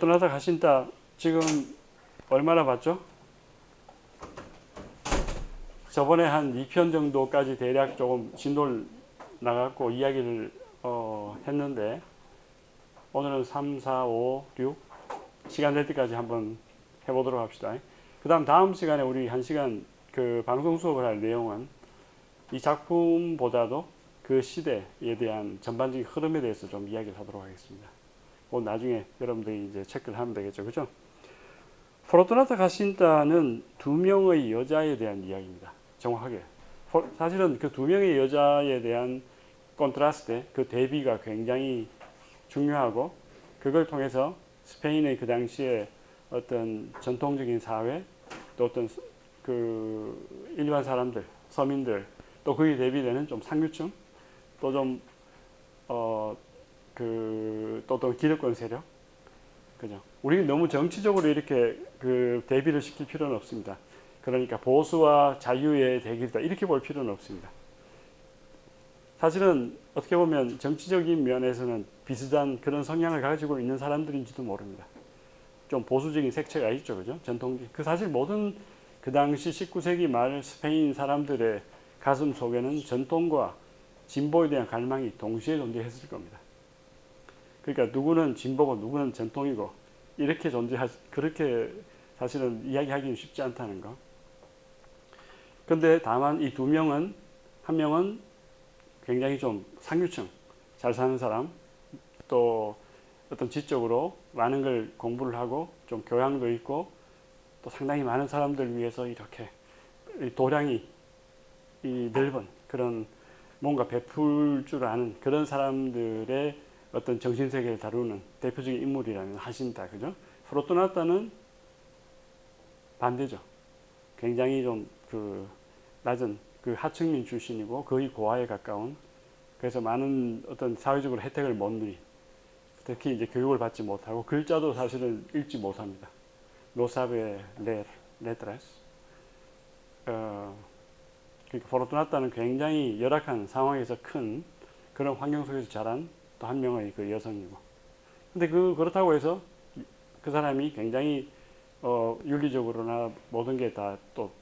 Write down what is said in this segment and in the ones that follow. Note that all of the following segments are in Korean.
포르투나타 가신다 지금 얼마나 봤죠? 저번에 한 2편 정도까지 대략 조금 진도를 나갔고 이야기를 했는데 오늘은 3, 4, 5, 6 시간 될 때까지 한번 해보도록 합시다. 그 다음 시간에 우리 1시간 그 방송 수업을 할 내용은 이 작품보다도 그 시대에 대한 전반적인 흐름에 대해서 좀 이야기를 하도록 하겠습니다. 오늘 나중에 여러분들이 이제 체크를 하면 되겠죠. 그죠? 포르투나타 가신다는 두 명의 여자에 대한 이야기입니다. 정확하게. 사실은 그 두 명의 여자에 대한 콘트라스트, 그 대비가 굉장히 중요하고 그걸 통해서 스페인의 그 당시에 어떤 전통적인 사회 또 어떤 그 일반 사람들, 서민들 또 그에 대비되는 좀 상류층 또 좀 또 어떤 기득권 세력 그죠? 우리는 너무 정치적으로 이렇게 그 대비를 시킬 필요는 없습니다. 그러니까 보수와 자유의 대결이다 이렇게 볼 필요는 없습니다. 사실은 어떻게 보면 정치적인 면에서는 비슷한 그런 성향을 가지고 있는 사람들인지도 모릅니다. 좀 보수적인 색채가 있죠, 그죠? 전통적. 그 사실 모든 그 당시 19세기 말 스페인 사람들의 가슴 속에는 전통과 진보에 대한 갈망이 동시에 존재했을 겁니다. 그러니까 누구는 진보고 누구는 전통이고 이렇게 그렇게 사실은 이야기하기는 쉽지 않다는 거. 근데 다만 이 두 명은 한 명은 굉장히 좀 상류층 잘 사는 사람 또 어떤 지적으로 많은 걸 공부를 하고 좀 교양도 있고 또 상당히 많은 사람들 위해서 이렇게 도량이 이 넓은 그런 뭔가 베풀 줄 아는 그런 사람들의 어떤 정신세계를 다루는 대표적인 인물이라면 하신다. 그죠? 포르투나타는 반대죠. 굉장히 좀 그 낮은 그 하층민 출신이고 거의 고아에 가까운 그래서 많은 어떤 사회적으로 혜택을 못 누린 특히 이제 교육을 받지 못하고 글자도 사실은 읽지 못합니다. 노사베 레트라스 그러니까 포르투나타는 굉장히 열악한 상황에서 큰 그런 환경 속에서 자란 또 한 명의 그 여성이고 근데 그렇다고 해서 그 사람이 굉장히 윤리적으로나 모든 게 다 또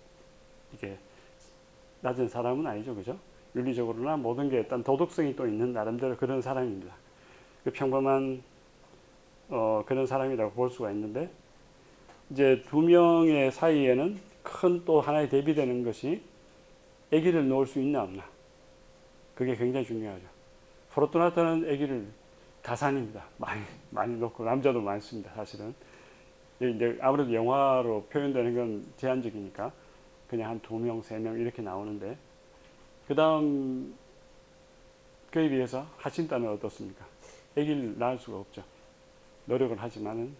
이게 낮은 사람은 아니죠, 그죠? 윤리적으로나 모든 게 일단 도덕성이 또 있는 나름대로 그런 사람입니다. 그 평범한 그런 사람이라고 볼 수가 있는데 이제 두 명의 사이에는 큰 또 하나의 대비되는 것이 아기를 놓을 수 있나 없나 그게 굉장히 중요하죠. 포르투나타는 아기를 다산입니다. 많이 놓고 남자도 많습니다. 사실은 이제 아무래도 영화로 표현되는 건 제한적이니까 그냥 한 2명, 3명 이렇게 나오는데 그 다음 그에 비해서 하신다는 어떻습니까? 아기를 낳을 수가 없죠. 노력을 하지만은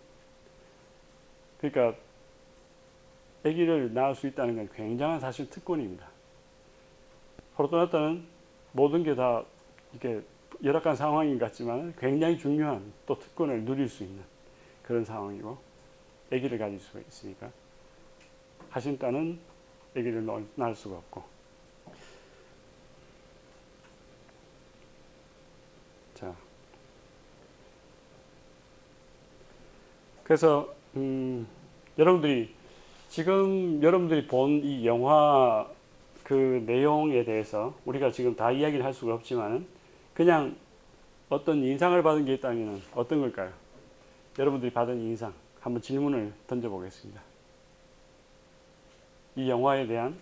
그러니까 아기를 낳을 수 있다는 건 굉장한 사실 특권입니다. 포르투나타는 모든 게 다 이게 열악한 상황인 것 같지만 굉장히 중요한 또 특권을 누릴 수 있는 그런 상황이고 아기를 가질 수가 있으니까 하신다는 아기를 낳을 수가 없고 자 그래서 지금 여러분들이 본 이 영화 그 내용에 대해서 우리가 지금 다 이야기를 할 수가 없지만은 그냥 어떤 인상을 받은 게 있다면 어떤 걸까요? 여러분들이 받은 인상 한번 질문을 던져보겠습니다. 이 영화에 대한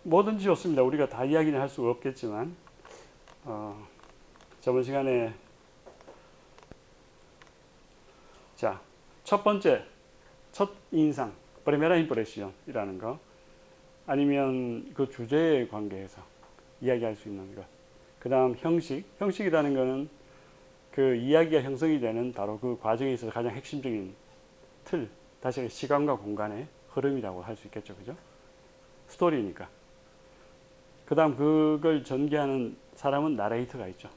뭐든지 좋습니다. 우리가 다 이야기는 할 수가 없겠지만 저번 시간에 자, 첫 번째 첫 인상 프리메라 임프레시온이라는 거 아니면 그 주제에 관계해서 이야기할 수 있는 것 그 다음 형식이라는 거는 그 이야기가 형성이 되는 바로 그 과정에 있어서 가장 핵심적인 틀 다시 시간과 공간의 흐름이라고 할 수 있겠죠. 그죠? 스토리니까 그 다음 그걸 전개하는 사람은 나레이터가 있죠.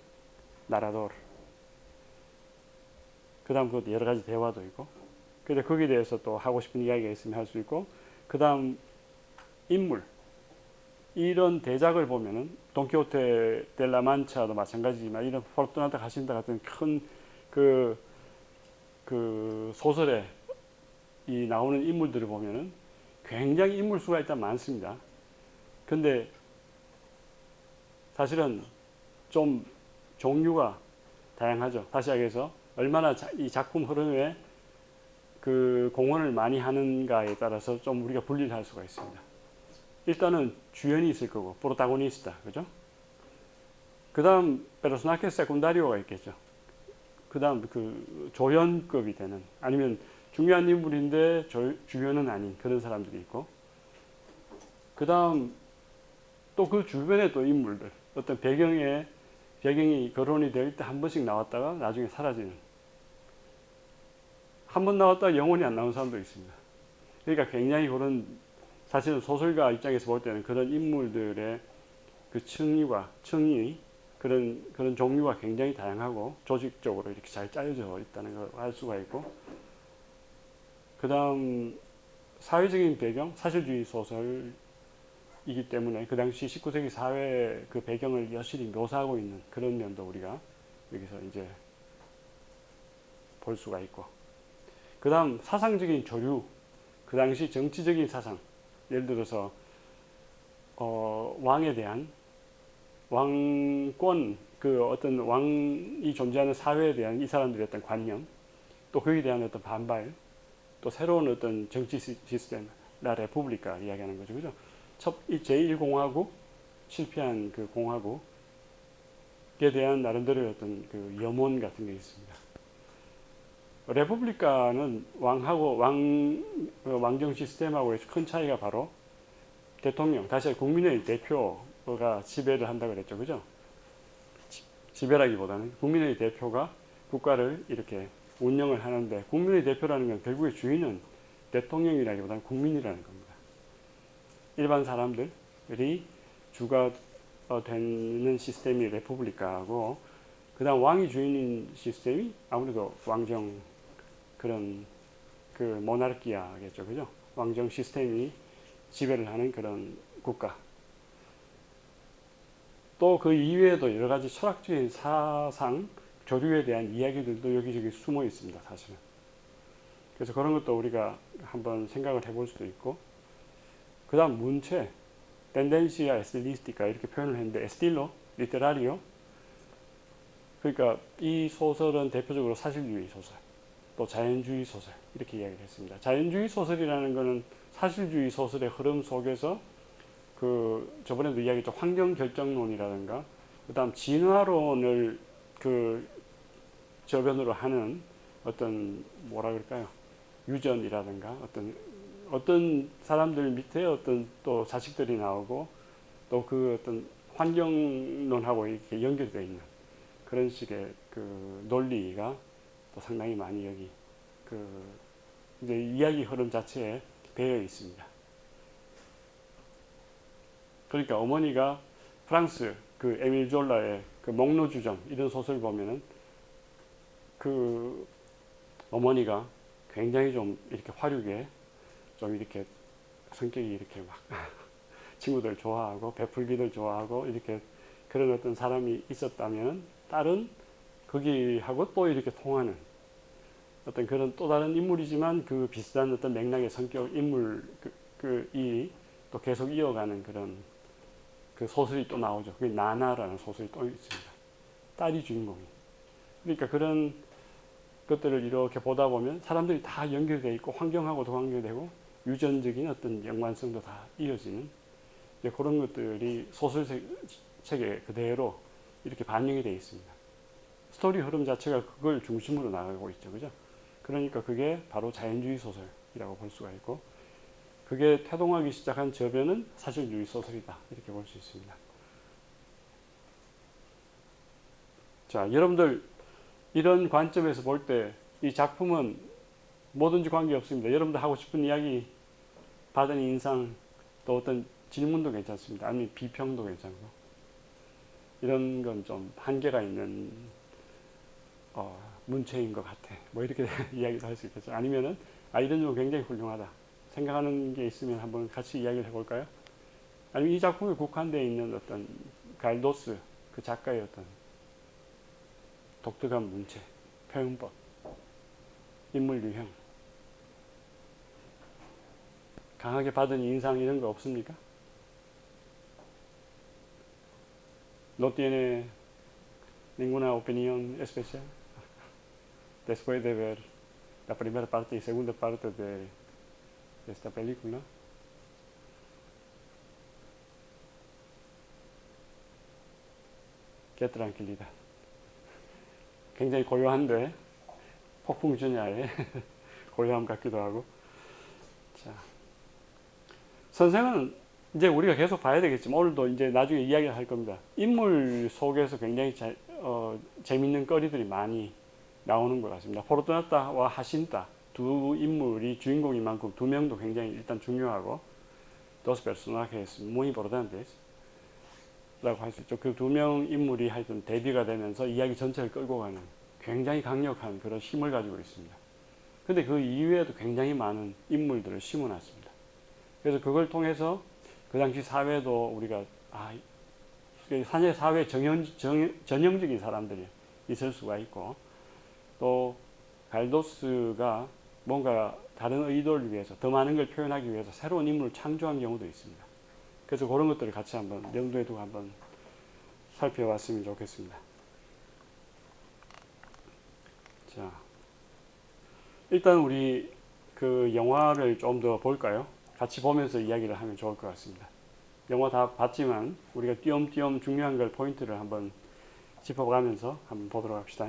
나라도르 그 다음 그 여러 가지 대화도 있고 근데 거기에 대해서 또 하고 싶은 이야기가 있으면 할 수 있고 그 다음 인물 이런 대작을 보면은 돈키호테 델라만차도 마찬가지지만 이런 포르투나타 가신다 같은 큰 그 그 소설에 이 나오는 인물들을 보면은 굉장히 인물 수가 일단 많습니다. 근데 사실은 좀 종류가 다양하죠. 다시 하기해서 얼마나 이 작품 흐름에 그 공헌을 많이 하는가에 따라서 좀 우리가 분리를 할 수가 있습니다. 일단은 주연이 있을 거고, 프로타고니스타, 그죠? 그 다음, 페르소나케 세군다리오가 있겠죠. 그 다음, 그 조연급이 되는, 아니면 중요한 인물인데 주연은 아닌 그런 사람들이 있고, 그 다음, 또 그 주변에 또 인물들, 어떤 배경이 거론이 될 때 한 번씩 나왔다가 나중에 사라지는. 한 번 나왔다가 영원히 안 나온 사람도 있습니다. 그러니까 굉장히 그런, 사실은 소설가 입장에서 볼 때는 그런 인물들의 그 층이 그런 종류가 굉장히 다양하고 조직적으로 이렇게 잘 짜여져 있다는 걸 알 수가 있고, 그 다음 사회적인 배경, 사실주의 소설이기 때문에 그 당시 19세기 사회 그 배경을 여실히 묘사하고 있는 그런 면도 우리가 여기서 이제 볼 수가 있고, 그 다음 사상적인 조류, 그 당시 정치적인 사상, 예를 들어서 왕에 대한 왕권, 그 어떤 왕이 존재하는 사회에 대한 이 사람들의 어떤 관념, 또 거기에 대한 어떤 반발, 또 새로운 어떤 정치 시스템, 라 레푸블리카 이야기하는 거죠, 그죠? 제1공화국, 실패한 그 공화국에 대한 나름대로의 어떤 그 염원 같은 게 있습니다. 레푸블리카는 왕정 시스템하고의 큰 차이가 바로 대통령, 다시 국민의 대표가 지배를 한다고 그랬죠, 그죠? 지배라기보다는 국민의 대표가 국가를 이렇게 운영을 하는데, 국민의 대표라는 건 결국에 주인은 대통령이라기보다는 국민이라는 겁니다. 일반 사람들이 주가 되는 시스템이 레푸블리카고, 그 다음 왕이 주인인 시스템이 아무래도 왕정, 그런 그 모나르키아겠죠, 그죠? 왕정 시스템이 지배를 하는 그런 국가. 또 그 이외에도 여러 가지 철학적인 사상, 교류에 대한 이야기들도 여기저기 숨어 있습니다, 사실은. 그래서 그런 것도 우리가 한번 생각을 해볼 수도 있고, 그 다음 문체, 텐덴시아 에스틸리스티카 이렇게 표현을 했는데, 에스틸로, 리테라리오. 그러니까 이 소설은 대표적으로 사실주의 소설, 또 자연주의 소설 이렇게 이야기를 했습니다. 자연주의 소설이라는 것은 사실주의 소설의 흐름 속에서 그 저번에도 이야기했죠, 환경 결정론이라든가, 그 다음 진화론을 그 저변으로 하는 어떤 뭐라 그럴까요, 유전이라든가 어떤 사람들 밑에 어떤 또 자식들이 나오고, 또 그 어떤 환경론하고 이렇게 연결되어 있는 그런 식의 그 논리가 또 상당히 많이 여기 그 이제 이야기 흐름 자체에 배어 있습니다. 그러니까 어머니가 프랑스 그 에밀 졸라의 그 목로주점 이런 소설 보면은 그 어머니가 굉장히 좀 이렇게 화류계, 좀 이렇게 성격이 이렇게 막 친구들 좋아하고 베풀기들 좋아하고 이렇게 그런 어떤 사람이 있었다면, 딸은 거기하고 또 이렇게 통하는 어떤 그런 또 다른 인물이지만 그 비슷한 어떤 맥락의 성격 인물이 또 계속 이어가는 그런 그 소설이 또 나오죠. 그게 나나라는 소설이 또 있습니다. 딸이 주인공이. 그러니까 그런 것들을 이렇게 보다 보면 사람들이 다 연결되어 있고, 환경하고도 연결되고, 유전적인 어떤 연관성도 다 이어지는 이제 그런 것들이 소설책에 그대로 이렇게 반영이 되어 있습니다. 스토리 흐름 자체가 그걸 중심으로 나가고 있죠, 그죠? 그러니까 그게 바로 자연주의 소설이라고 볼 수가 있고, 그게 태동하기 시작한 저변은 사실주의 소설이다, 이렇게 볼 수 있습니다. 자, 여러분들 이런 관점에서 볼 때 이 작품은 뭐든지 관계없습니다. 여러분들 하고 싶은 이야기, 받은 인상, 또 어떤 질문도 괜찮습니다. 아니면 비평도 괜찮고, 이런 건 좀 한계가 있는 문체인 것 같아, 뭐 이렇게 이야기도 할 수 있겠죠. 아니면은 이런 점 굉장히 훌륭하다 생각하는 게 있으면 한번 같이 이야기를 해볼까요? 아니면 이 작품에 국한되어 있는 어떤 갈도스 그 작가의 어떤 독특한 문체, 표현법, 인물 유형. 강하게 받은 인상 이런 거 없습니까? ¿No tiene ninguna opinión especial después de ver la primera parte y segunda parte de esta película? Qué tranquilidad. 굉장히 고요한데 폭풍전야의 고요함 같기도 하고. 자, 선생은 이제 우리가 계속 봐야 되겠지만 오늘도 이제 나중에 이야기를 할 겁니다. 인물 속에서 굉장히 재밌는 거리들이 많이 나오는 것 같습니다. 포르투나타와 하신타 두 인물이 주인공인 만큼 두 명도 굉장히 일단 중요하고 dos personajes muy importantes 라고 할 수 있죠. 그 두 명 인물이 하여튼 대비가 되면서 이야기 전체를 끌고 가는 굉장히 강력한 그런 힘을 가지고 있습니다. 근데 그 이외에도 굉장히 많은 인물들을 심어놨습니다. 그래서 그걸 통해서 그 당시 사회도 우리가 사회 전형적인 사람들이 있을 수가 있고, 또 갈도스가 뭔가 다른 의도를 위해서 더 많은 걸 표현하기 위해서 새로운 인물을 창조한 경우도 있습니다. 그래서 그런 것들을 같이 한번 염두에 두고 한번 살펴봤으면 좋겠습니다. 자, 일단 우리 그 영화를 좀 더 볼까요? 같이 보면서 이야기를 하면 좋을 것 같습니다. 영화 다 봤지만 우리가 띄엄띄엄 중요한 걸 포인트를 한번 짚어가면서 한번 보도록 합시다.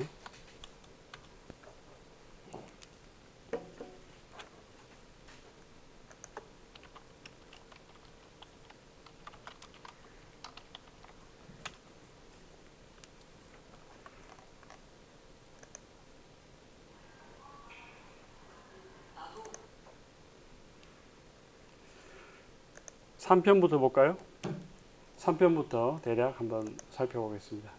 3편부터 볼까요? 3편부터 대략 한번 살펴보겠습니다.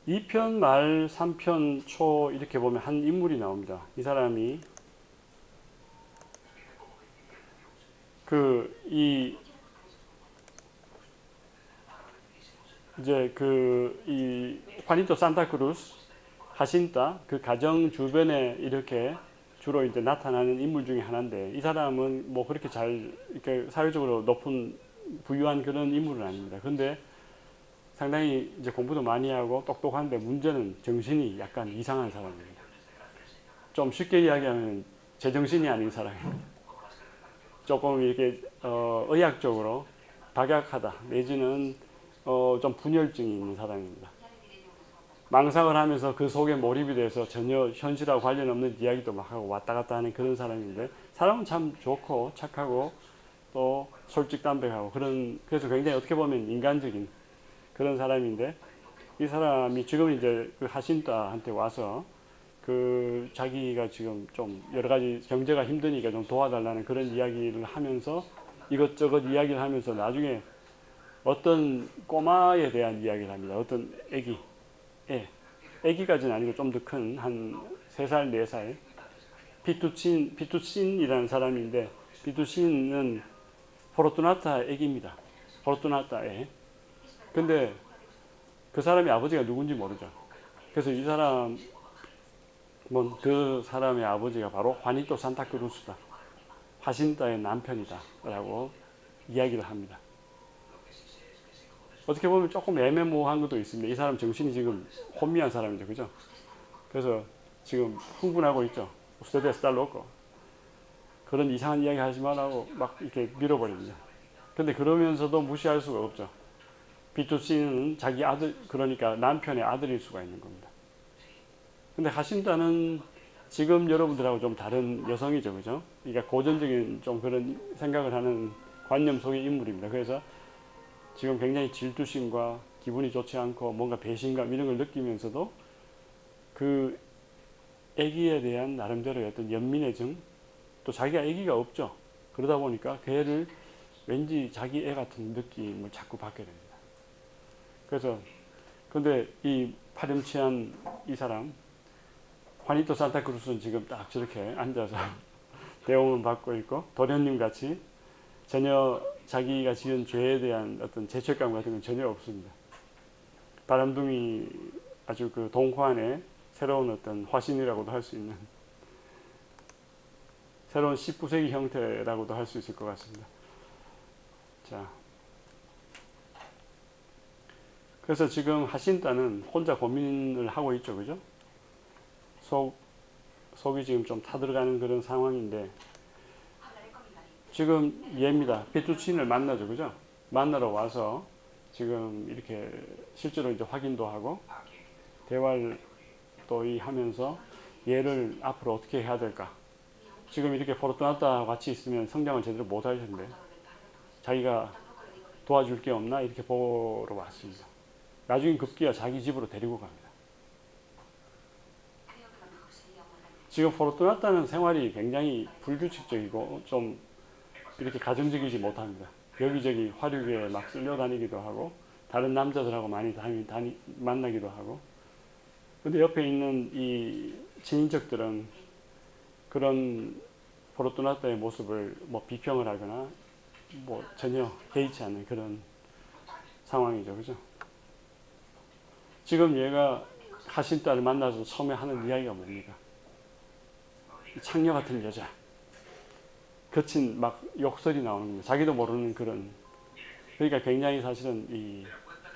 이 편 말 3편 초 이렇게 보면 한 인물이 나옵니다. 이 사람이 이 파니토 산타크루스 하신타 그 가정 주변에 이렇게 주로 이제 나타나는 인물 중에 하나인데, 이 사람은 뭐 그렇게 잘 이렇게 사회적으로 높은 부유한 그런 인물은 아닙니다. 근데 상당히 이제 공부도 많이 하고 똑똑한데 문제는 정신이 약간 이상한 사람입니다. 좀 쉽게 이야기하면 제정신이 아닌 사람입니다. 조금 이렇게 의학적으로 박약하다 내지는 좀 분열증이 있는 사람입니다. 망상을 하면서 그 속에 몰입이 돼서 전혀 현실하고 관련 없는 이야기도 막 하고 왔다 갔다 하는 그런 사람인데, 사람은 참 좋고 착하고 또 솔직담백하고 그래서 굉장히 어떻게 보면 인간적인 그런 사람인데, 이 사람이 지금 이제 그 하신타한테 와서 그 자기가 지금 좀 여러 가지 경제가 힘드니까 좀 도와달라는 그런 이야기를 하면서 이것저것 이야기를 하면서 나중에 어떤 꼬마에 대한 이야기를 합니다. 어떤 애기까지는 아니고 좀 더 큰 한 3살, 4살 비투친이라는 사람인데, 비투친은 포르투나타 애기입니다. 포르투나타 애. 근데 그 사람의 아버지가 누군지 모르죠. 그래서 그 사람의 아버지가 바로 화니토 산타크루스다, 하신타의 남편이다 라고 이야기를 합니다. 어떻게 보면 조금 애매모호한 것도 있습니다. 이 사람 정신이 지금 혼미한 사람이죠. 그죠? 그래서 지금 흥분하고 있죠. Usted está loco. 그런 이상한 이야기 하지 말라고 막 이렇게 밀어버립니다. 근데 그러면서도 무시할 수가 없죠. 비투씨는 자기 아들, 그러니까 남편의 아들일 수가 있는 겁니다. 근데 하신타는 지금 여러분들하고 좀 다른 여성이죠. 그죠? 그러니까 고전적인 좀 그런 생각을 하는 관념 속의 인물입니다. 그래서 지금 굉장히 질투심과 기분이 좋지 않고 뭔가 배신감 이런 걸 느끼면서도 그 아기에 대한 나름대로의 어떤 연민의 정, 또 자기가 아기가 없죠. 그러다 보니까 걔를 왠지 자기 애 같은 느낌을 자꾸 받게 됩니다. 그래서 근데 이 파렴치한 이 사람 화니토 산타크루스는 지금 딱 저렇게 앉아서 대응을 받고 있고, 도련님 같이 전혀 자기가 지은 죄에 대한 어떤 죄책감 같은 건 전혀 없습니다. 바람둥이 아주 그 동호안의 새로운 어떤 화신이라고도 할 수 있는 새로운 19세기 형태라고도 할 수 있을 것 같습니다. 자, 그래서 지금 하신다는 혼자 고민을 하고 있죠, 그죠? 속이 지금 좀 타들어가는 그런 상황인데, 지금 얘입니다. 페투치인을 만나죠, 그죠? 만나러 와서 지금 이렇게 실제로 이제 확인도 하고 대화를 또 하면서 얘를 앞으로 어떻게 해야 될까? 지금 이렇게 포르투나타 같이 있으면 성장을 제대로 못 할 텐데 자기가 도와줄 게 없나 이렇게 보러 왔습니다. 나중에 급기야 자기 집으로 데리고 갑니다. 지금 포르투나타는 생활이 굉장히 불규칙적이고 좀 이렇게 가정적이지 못합니다. 여기저기 화류에 막 쓸려다니기도 하고 다른 남자들하고 많이 만나기도 하고, 근데 옆에 있는 이 친인척들은 그런 포르투나타의 모습을 뭐 비평을 하거나 뭐 전혀 개의치 않는 그런 상황이죠, 그죠? 지금 얘가 하신딸을 만나서 처음에 하는 이야기가 뭡니까? 창녀 같은 여자, 거친 막 욕설이 나오는 겁니다. 자기도 모르는 그런. 그러니까 굉장히 사실은 이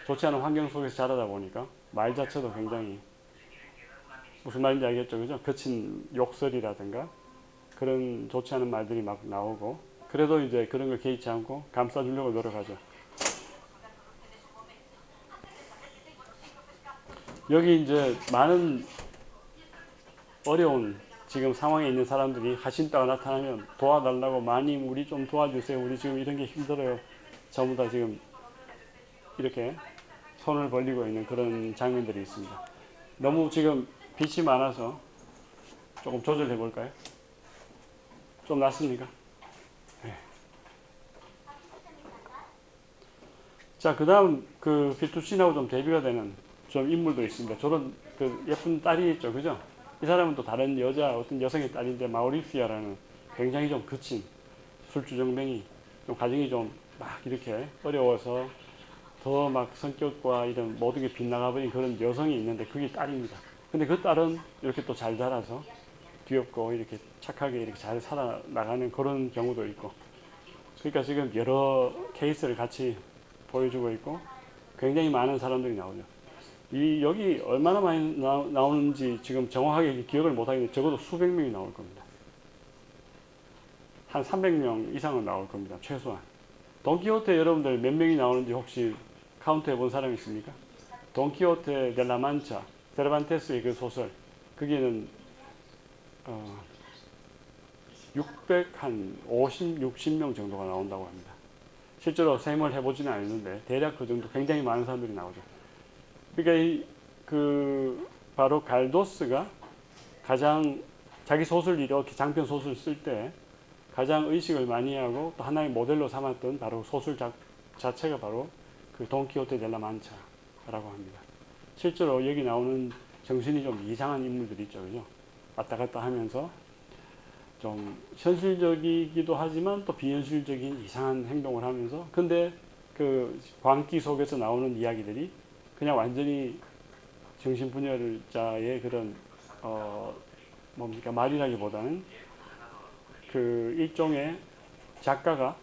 좋지 않은 환경 속에서 자라다 보니까 말 자체도 굉장히 무슨 말인지 알겠죠, 그죠? 거친 욕설이라든가 그런 좋지 않은 말들이 막 나오고, 그래도 이제 그런 걸 개의치 않고 감싸주려고 노력하죠. 여기 이제 많은 어려운 지금 상황에 있는 사람들이 하신다가 나타나면 도와달라고, 마님 우리 좀 도와주세요, 우리 지금 이런 게 힘들어요, 전부 다 지금 이렇게 손을 벌리고 있는 그런 장면들이 있습니다. 너무 지금 빛이 많아서 조금 조절해 볼까요? 좀 낫습니까? 네. 자, 그 다음 그 비투신하고 좀 대비가 되는 좀 인물도 있습니다. 저런 그 예쁜 딸이 있죠, 그죠? 이 사람은 또 다른 여자, 어떤 여성의 딸인데 마우리시아라는 굉장히 좀 거친 술주정뱅이, 좀 가정이 좀 막 이렇게 어려워서 더 막 성격과 이런 모든 게 빗나가버린 그런 여성이 있는데 그게 딸입니다. 근데 그 딸은 이렇게 또 잘 자라서 귀엽고 이렇게 착하게 이렇게 잘 살아나가는 그런 경우도 있고, 그러니까 지금 여러 케이스를 같이 보여주고 있고 굉장히 많은 사람들이 나오죠. 여기 얼마나 많이 나오는지 지금 정확하게 기억을 못하겠는데 적어도 수백 명이 나올 겁니다. 한 300명 이상은 나올 겁니다, 최소한. 돈키호테 여러분들 몇 명이 나오는지 혹시 카운트 해본 사람 있습니까? 돈키호테 델라 만차, 세르반테스의 그 소설, 거기는 650, 60명 정도가 나온다고 합니다. 실제로 셈을 해보지는 않았는데 대략 그 정도, 굉장히 많은 사람들이 나오죠. 그러니까 바로 갈도스가 가장 자기 소설, 이렇게 장편 소설 쓸 때 가장 의식을 많이 하고 또 하나의 모델로 삼았던 바로 소설 자체가 바로 그 돈키호테 델라 만차라고 합니다. 실제로 여기 나오는 정신이 좀 이상한 인물들이 있죠, 그죠? 왔다 갔다 하면서 좀 현실적이기도 하지만 또 비현실적인 이상한 행동을 하면서, 근데 그 광기 속에서 나오는 이야기들이 그냥 완전히 정신분열자의 그런 뭡니까, 말이라기보다는 그 일종의 작가가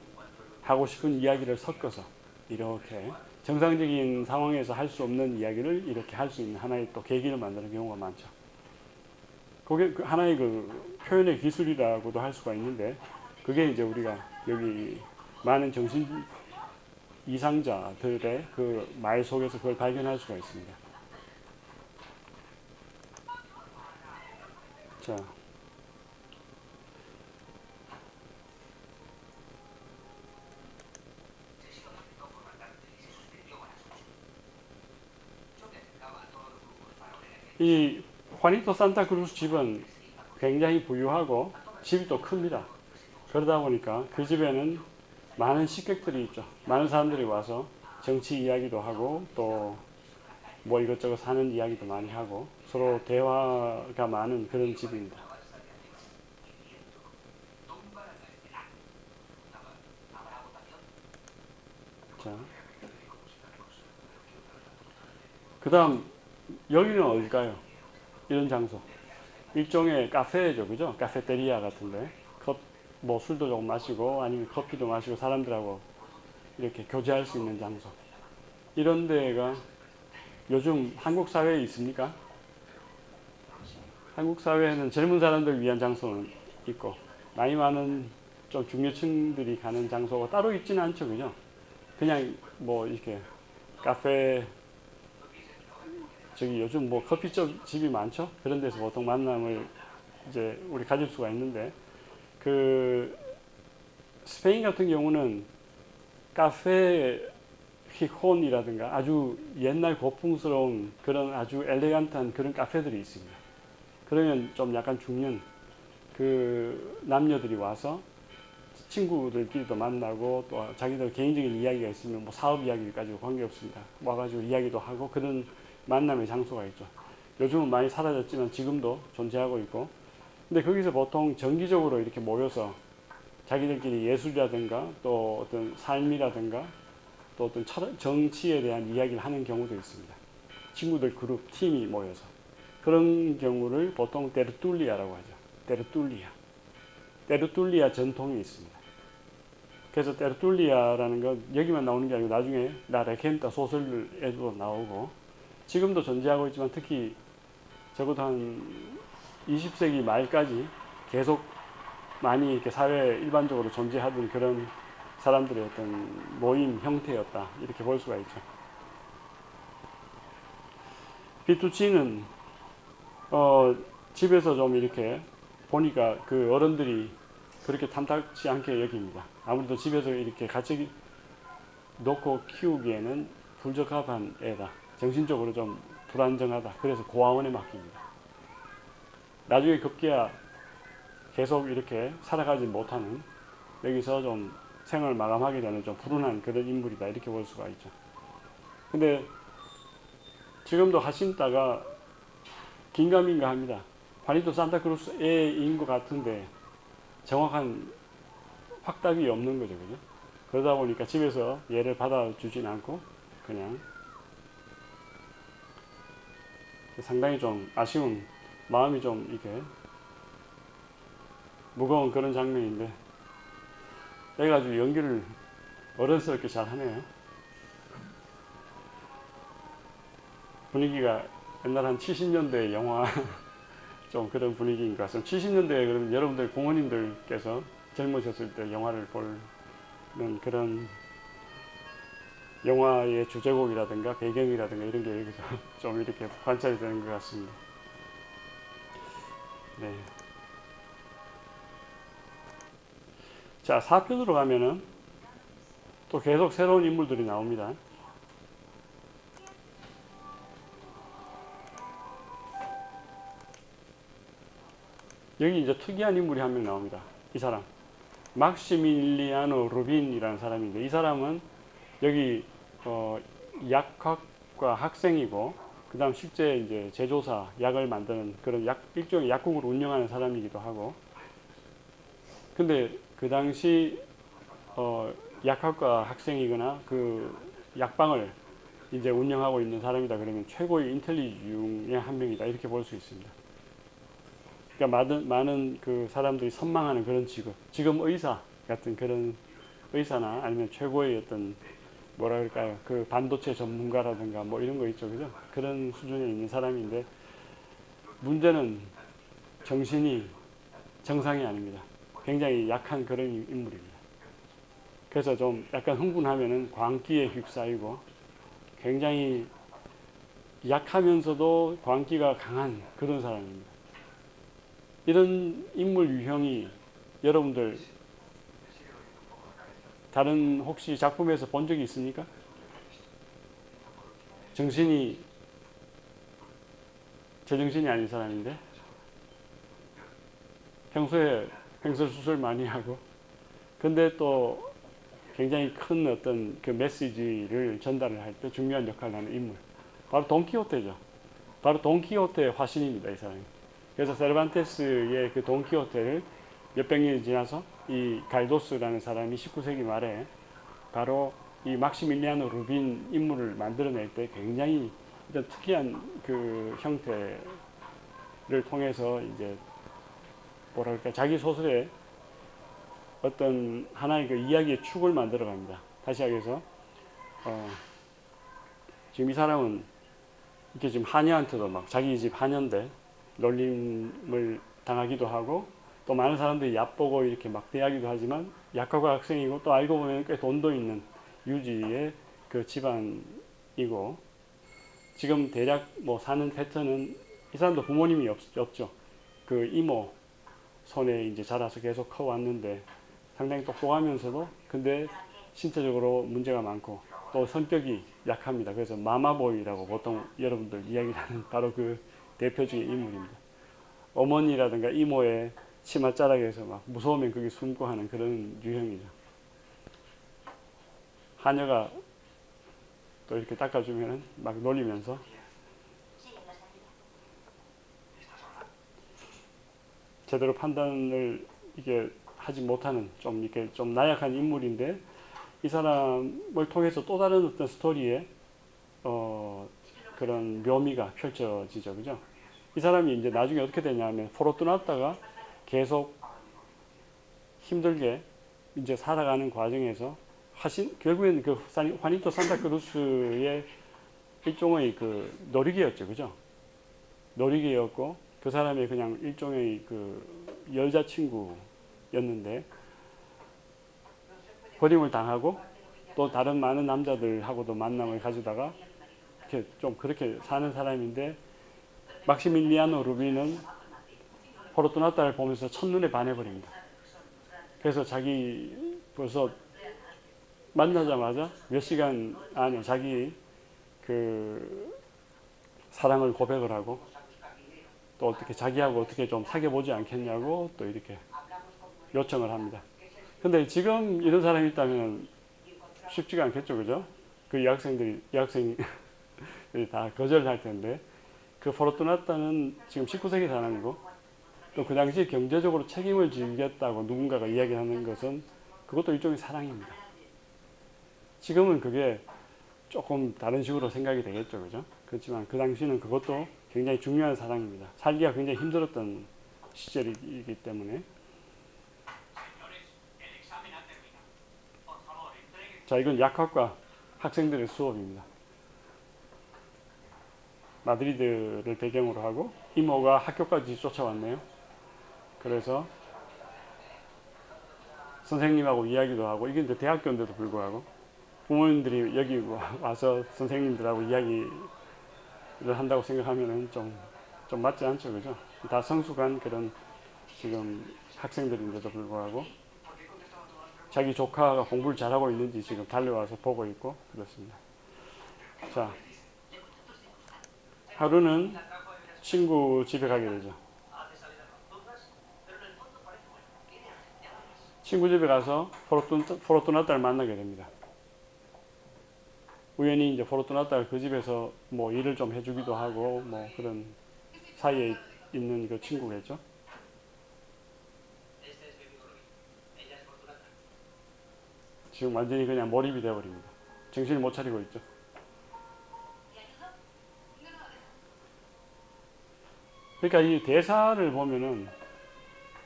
하고 싶은 이야기를 섞어서 이렇게 정상적인 상황에서 할 수 없는 이야기를 이렇게 할 수 있는 하나의 또 계기를 만드는 경우가 많죠. 그게 하나의 그 표현의 기술이라고도 할 수가 있는데, 그게 이제 우리가 여기 많은 정신 이상자들의 그 말 속에서 그걸 발견할 수가 있습니다. 자, 이 화니토 산타크루스 집은 굉장히 부유하고 집이 또 큽니다. 그러다 보니까 그 집에는 많은 식객들이 있죠. 많은 사람들이 와서 정치 이야기도 하고 또 뭐 이것저것 사는 이야기도 많이 하고 서로 대화가 많은 그런 집입니다. 자, 그 다음 여기는 어딜까요? 이런 장소. 일종의 카페죠, 그죠? 카페테리아 같은데. 뭐 술도 조금 마시고 아니면 커피도 마시고 사람들하고 이렇게 교제할 수 있는 장소. 이런 데가 요즘 한국 사회에 있습니까? 한국 사회에는 젊은 사람들 위한 장소는 있고 나이 많은 좀 중년층들이 가는 장소가 따로 있지는 않죠, 그죠? 그냥 뭐 이렇게 카페 저기 요즘 뭐 커피숍 집이 많죠? 그런 데서 보통 만남을 이제 우리 가질 수가 있는데 그 스페인 같은 경우는 카페 히콘이라든가 아주 옛날 고풍스러운 그런 아주 엘레간트한 그런 카페들이 있습니다. 그러면 좀 약간 중년 그 남녀들이 와서 친구들끼리도 만나고 또 자기들 개인적인 이야기가 있으면 뭐 사업 이야기 가지고 관계없습니다. 와가지고 이야기도 하고 그런 만남의 장소가 있죠. 요즘은 많이 사라졌지만 지금도 존재하고 있고 근데 거기서 보통 정기적으로 이렇게 모여서 자기들끼리 예술이라든가 또 어떤 삶이라든가 또 어떤 정치에 대한 이야기를 하는 경우도 있습니다. 친구들 그룹 팀이 모여서 그런 경우를 보통 테르툴리아라고 하죠. 테르툴리아 전통이 있습니다. 그래서 테르툴리아라는 건 여기만 나오는 게 아니고 나중에 라 레켄타 소설에도 나오고 지금도 존재하고 있지만 특히 적어도 한 20세기 말까지 계속 많이 이렇게 사회에 일반적으로 존재하던 그런 사람들의 어떤 모임 형태였다 이렇게 볼 수가 있죠. 비투치는 집에서 좀 이렇게 보니까 그 어른들이 그렇게 탐탁지 않게 여깁니다. 아무래도 집에서 이렇게 같이 놓고 키우기에는 불적합한 애다. 정신적으로 좀 불안정하다. 그래서 고아원에 맡깁니다. 나중에 급기야 계속 이렇게 살아가지 못하는 여기서 좀 생을 마감하게 되는 좀 불운한 그런 인물이다. 이렇게 볼 수가 있죠. 근데 지금도 하신다가 긴가민가 합니다. 화니토 산타크루스애인 것 같은데 정확한 확답이 없는 거죠. 그죠? 그러다 보니까 집에서 얘를 받아주진 않고 그냥 상당히 좀 아쉬운 마음이 좀 이렇게 무거운 그런 장면인데 애가 아주 연기를 어른스럽게 잘 하네요. 분위기가 옛날 한 70년대 영화 좀 그런 분위기인 것 같습니다. 70년대에 그러면 여러분들 부모님들께서 젊으셨을 때 영화를 보는 그런 영화의 주제곡이라든가 배경이라든가 이런 게 여기서 좀 이렇게 관찰이 되는 것 같습니다. 네. 자, 4편으로 가면은 또 계속 새로운 인물들이 나옵니다. 여기 이제 특이한 인물이 한 명 나옵니다. 이 사람. 막시밀리아노 루빈이라는 사람인데 이 사람은 여기 약학과 학생이고 그 다음 실제 이제 제조사 약을 만드는 그런 일종의 약국을 운영하는 사람이기도 하고 근데 그 당시 약학과 학생이거나 그 약방을 이제 운영하고 있는 사람이다 그러면 최고의 인텔리 중의 한 명이다 이렇게 볼 수 있습니다. 그러니까 많은 그 사람들이 선망하는 그런 직업, 지금 의사 같은 그런 의사나 아니면 최고의 어떤 뭐라 그럴까요? 그 반도체 전문가라든가 뭐 이런 거 있죠, 그죠? 그런 수준에 있는 사람인데 문제는 정신이 정상이 아닙니다. 굉장히 약한 그런 인물입니다. 그래서 좀 약간 흥분하면은 광기에 휩싸이고 굉장히 약하면서도 광기가 강한 그런 사람입니다. 이런 인물 유형이 여러분들 다른 혹시 작품에서 본 적이 있습니까? 정신이 제정신이 아닌 사람인데 평소에 횡설수설 많이 하고 근데 또 굉장히 큰 어떤 그 메시지를 전달을 할 때 중요한 역할을 하는 인물 바로 돈키호테죠. 바로 돈키호테의 화신입니다. 이 사람이. 그래서 세르반테스의 그 돈키호테를 몇백 년이 지나서 이 갈도스라는 사람이 19세기 말에 바로 이 막시밀리아노 루빈 인물을 만들어낼 때 굉장히 이런 특이한 그 형태를 통해서 이제 뭐랄까 자기 소설에 어떤 하나의 그 이야기의 축을 만들어 갑니다. 다시 하기해서 지금 이 사람은 이렇게 지금 하녀한테도 막 자기 집 하녀인데 놀림을 당하기도 하고 또 많은 사람들이 얕보고 이렇게 막 대하기도 하지만 약학과 학생이고 또 알고 보면 꽤 돈도 있는 유지의 그 집안이고 지금 대략 뭐 사는 패턴은 이 사람도 부모님이 없죠. 그 이모 손에 이제 자라서 계속 커왔는데 상당히 똑똑하면서도 근데 신체적으로 문제가 많고 또 성격이 약합니다. 그래서 마마보이라고 보통 여러분들 이야기하는 바로 그 대표적인 인물입니다. 어머니라든가 이모의 치맛자락에서 막 무서우면 거기 숨고 하는 그런 유형이죠. 하녀가 또 이렇게 닦아주면 막 놀리면서 제대로 판단을 이게 하지 못하는 좀 이렇게 좀 나약한 인물인데 이 사람을 통해서 또 다른 어떤 스토리에 그런 묘미가 펼쳐지죠, 그죠? 이 사람이 이제 나중에 어떻게 되냐면 포로투나타가 계속 힘들게 이제 살아가는 과정에서 결국엔 그 화니토 산타크루스의 일종의 그 놀이개였죠, 그죠? 놀이개였고 그 사람의 그냥 일종의 그 여자친구였는데 버림을 당하고 또 다른 많은 남자들하고도 만남을 가지다가 이렇게 좀 그렇게 사는 사람인데 막시밀리아노 루비는 포르투나타를 보면서 첫눈에 반해버립니다. 그래서 자기 벌써 만나자마자 몇 시간 안에 자기 그 사랑을 고백을 하고 또 어떻게 자기하고 어떻게 좀 사귀어보지 않겠냐고 또 이렇게 요청을 합니다. 근데 지금 이런 사람이 있다면 쉽지가 않겠죠, 그죠? 그 여학생들이 다 거절할 텐데 그 포르투나타는 지금 19세기 사람이고 또 그 당시 경제적으로 책임을 지겠다고 누군가가 이야기하는 것은 그것도 일종의 사랑입니다. 지금은 그게 조금 다른 식으로 생각이 되겠죠, 그죠? 그렇지만 그 당시는 그것도 굉장히 중요한 사랑입니다. 살기가 굉장히 힘들었던 시절이기 때문에. 자, 이건 약학과 학생들의 수업입니다. 마드리드를 배경으로 하고 이모가 학교까지 쫓아왔네요. 그래서 선생님하고 이야기도 하고 이게 이제 대학교인데도 불구하고 부모님들이 여기 와서 선생님들하고 이야기를 한다고 생각하면은 좀 맞지 않죠, 그죠? 다 성숙한 그런 지금 학생들인데도 불구하고 자기 조카가 공부를 잘하고 있는지 지금 달려와서 보고 있고 그렇습니다. 자, 하루는 친구 집에 가게 되죠. 친구 집에 가서 포르투나타를 만나게 됩니다. 우연히 이제 포르투나타가 그 집에서 뭐 일을 좀 해주기도 하고 뭐 그런 사이에 있는 그 친구겠죠. 지금 완전히 그냥 몰입이 되어버립니다. 정신을 못 차리고 있죠. 그러니까 이 대사를 보면은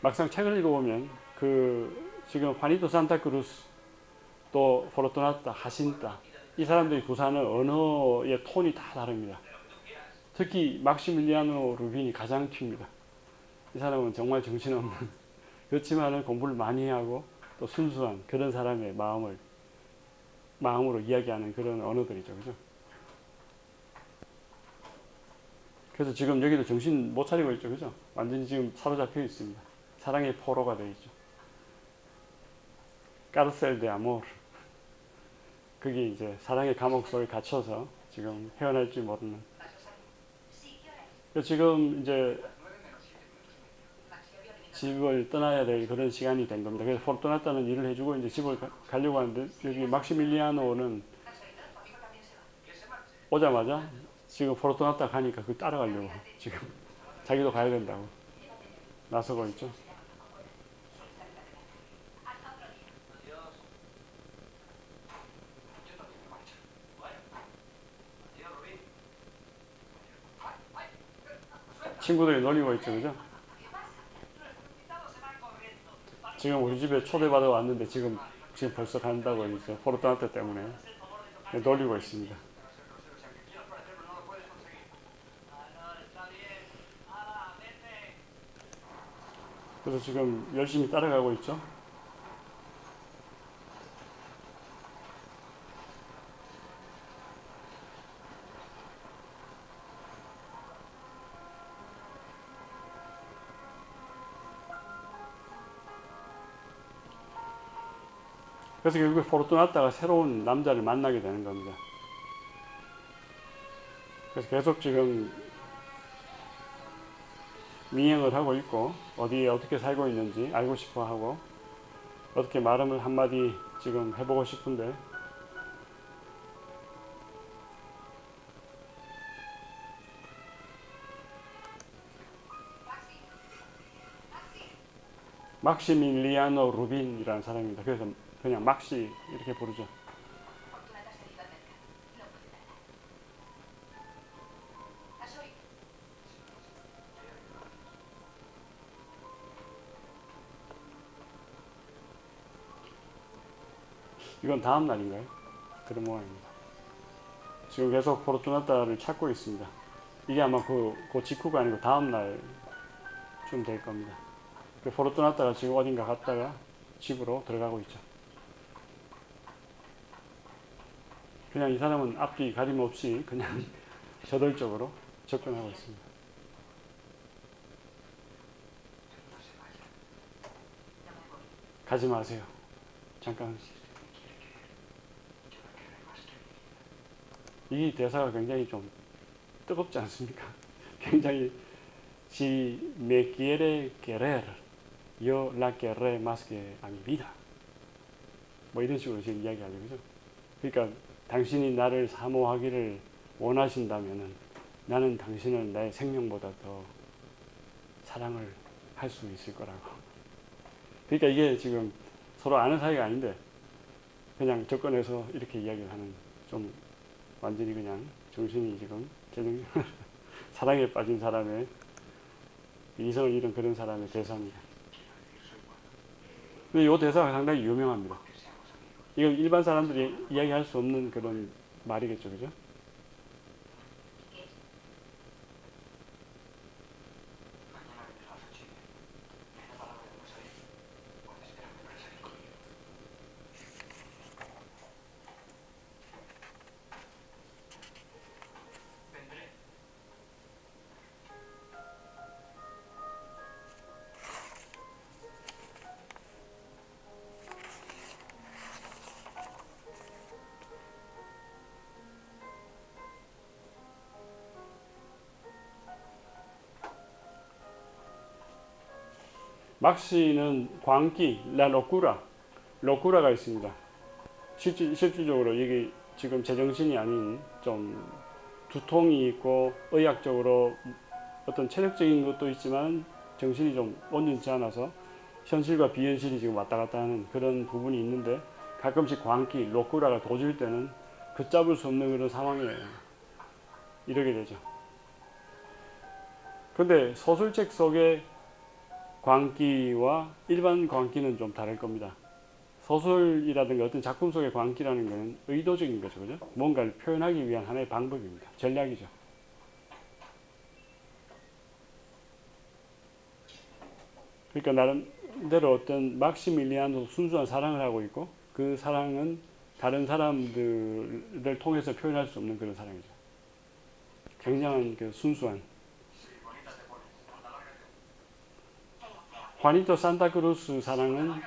막상 책을 읽어보면 그 지금 화니토 산타크루스 또 포르투나타 하신타 이 사람들이 구사하는 언어의 톤이 다 다릅니다. 특히 막시밀리아노 루빈이 가장 튑니다. 이 사람은 정말 정신없는 그렇지만은 공부를 많이 하고 또 순수한 그런 사람의 마음으로 이야기하는 그런 언어들이죠, 그죠? 그래서 지금 여기도 정신 못 차리고 있죠, 그죠? 완전히 지금 사로잡혀 있습니다. 사랑의 포로가 되어 있죠. 까르셀 데 아모르. 그게 이제 사랑의 감옥 속에 갇혀서 지금 헤어날지 모르는. 지금 이제 집을 떠나야 될 그런 시간이 된 겁니다. 그래서 포르투나타는 일을 해주고 이제 집을 가려고 하는데 여기 막시밀리아노는 오자마자 지금 포르투나타 가니까 그 따라가려고 지금 자기도 가야 된다고 나서고 있죠. 친구들이 놀리고 있죠, 그죠? 지금 우리 집에 초대받아 왔는데 지금 벌써 간다고 이제 포르투나트 때문에 놀리고 있습니다. 그래서 지금 열심히 따라가고 있죠. 그래서 결국 포르투나타가 새로운 남자를 만나게 되는 겁니다. 그래서 계속 지금 미행을 하고 있고 어디에 어떻게 살고 있는지 알고 싶어 하고 어떻게 말을 한마디 지금 해보고 싶은데 막시밀리아노 루빈이라는 사람입니다. 그래서 그냥 막시 이렇게 부르죠. 이건 다음 날인가요? 그런 모양입니다. 지금 계속 포르투나타를 찾고 있습니다. 이게 아마 그 직후가 아니고 다음 날쯤 될 겁니다. 포르투나타가 지금 어딘가 갔다가 집으로 들어가고 있죠. 그냥 이 사람은 앞뒤 가림 없이 그냥 저돌적으로 접근하고 있습니다. 가지 마세요. 잠깐. 이 대사가 굉장히 좀 뜨겁지 않습니까? 굉장히 Si me quiere querer, yo la querré más que a mi vida. 뭐 이런 식으로 지금 이야기하죠, 그죠? 그러니까 당신이 나를 사모하기를 원하신다면은 나는 당신을 내 생명보다 더 사랑을 할 수 있을 거라고. 그러니까 이게 지금 서로 아는 사이가 아닌데 그냥 접근해서 이렇게 이야기를 하는 좀 완전히 그냥 정신이 지금 사랑에 빠진 사람의 이성을 잃은 그런 사람의 대사입니다. 근데 이 대사가 상당히 유명합니다. 이건 일반 사람들이 이야기할 수 없는 그런 말이겠죠, 그죠? 막시는 광기, 라 로쿠라가 있습니다. 실질적으로 이게 지금 제정신이 아닌 좀 두통이 있고 의학적으로 어떤 체력적인 것도 있지만 정신이 좀 온전치 않아서 현실과 비현실이 지금 왔다 갔다 하는 그런 부분이 있는데 가끔씩 광기, 로쿠라가 도질 때는 걷잡을 수 없는 그런 상황에 이르게 되죠. 근데 소설책 속의 광기와 일반 광기는 좀 다를 겁니다. 소설이라든가 어떤 작품 속의 광기라는 것은 의도적인 거죠, 그죠? 뭔가를 표현하기 위한 하나의 방법입니다. 전략이죠. 그러니까 나름대로 어떤 막시밀리안도 순수한 사랑을 하고 있고 그 사랑은 다른 사람들을 통해서 표현할 수 없는 그런 사랑이죠. 굉장한 그 순수한. 화니토 산타크루스 사랑은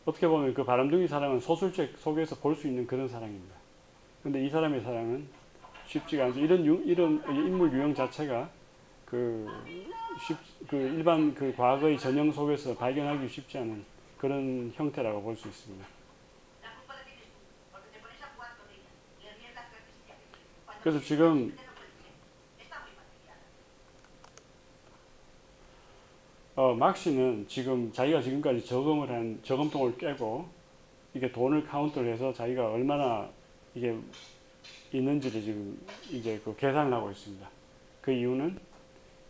어떻게 보면 그 바람둥이 사랑은 소설책 속에서 볼 수 있는 그런 사랑입니다. 근데 이 사람의 사랑은 쉽지가 않죠. 이런 인물 유형 자체가 그 일반 그 과거의 전형 속에서 발견하기 쉽지 않은 그런 형태라고 볼 수 있습니다. 그래서 지금 막시는 지금 자기가 지금까지 저금을 한 저금통을 깨고 이게 돈을 카운트를 해서 자기가 얼마나 이게 있는지를 지금 이제 그 계산을 하고 있습니다. 그 이유는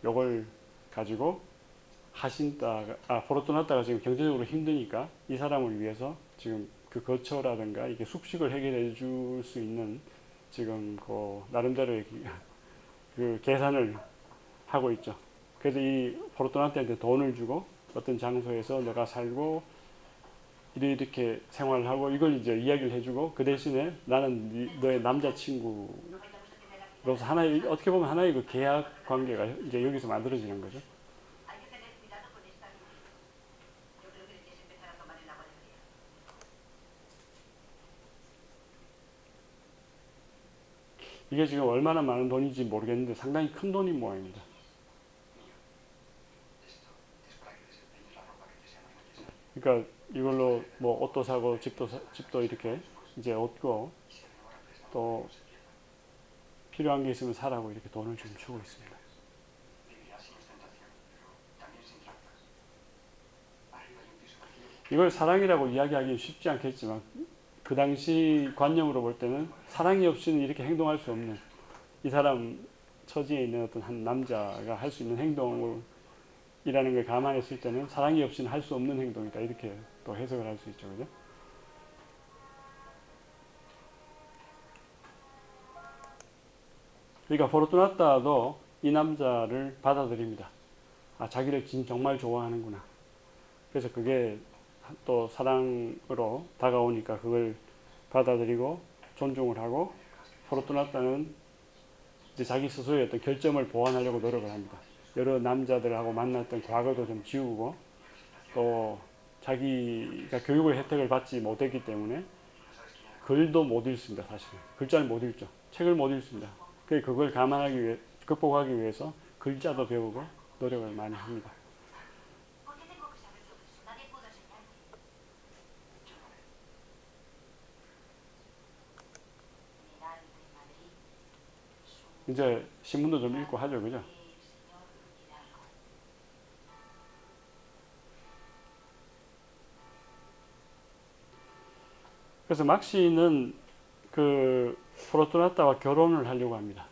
요걸 가지고 포르투나타가 지금 경제적으로 힘드니까 이 사람을 위해서 지금 그 거처라든가 이게 숙식을 해결해 줄 수 있는 지금 그 나름대로의 그 계산을 하고 있죠. 그래서 이 포르투나타한테 돈을 주고 어떤 장소에서 너가 살고 이렇게 생활을 하고 이걸 이제 이야기를 해주고 그 대신에 나는 너의 남자친구로서 하나의 어떻게 보면 하나의 그 계약 관계가 이제 여기서 만들어지는 거죠. 이게 지금 얼마나 많은 돈인지 모르겠는데 상당히 큰 돈인 모양입니다. 그러니까 이걸로 뭐 옷도 사고 집도 이렇게 이제 얻고 또 필요한 게 있으면 사라고 이렇게 돈을 좀 주고 있습니다. 이걸 사랑이라고 이야기하기 쉽지 않겠지만 그 당시 관념으로 볼 때는 사랑이 없이는 이렇게 행동할 수 없는 이 사람 처지에 있는 어떤 한 남자가 할 수 있는 행동이라는 걸 감안했을 때는 사랑이 없이는 할 수 없는 행동이다 이렇게 또 해석을 할 수 있죠. 그죠? 그러니까 포르투나타도 이 남자를 받아들입니다. 자기를 정말 좋아하는구나. 그래서 그게 또 사랑으로 다가오니까 그걸 받아들이고 존중을 하고 포르투나타는 이제 자기 스스로의 어떤 결점을 보완하려고 노력을 합니다. 여러 남자들하고 만났던 과거도 좀 지우고 또 자기가 교육의 혜택을 받지 못했기 때문에 글도 못 읽습니다. 사실은 글자를 못 읽죠. 책을 못 읽습니다. 그걸 극복하기 위해서 글자도 배우고 노력을 많이 합니다. 이제 신문도 좀 읽고 하죠, 그죠? 그래서 막시는 그 포르투나타와 결혼을 하려고 합니다.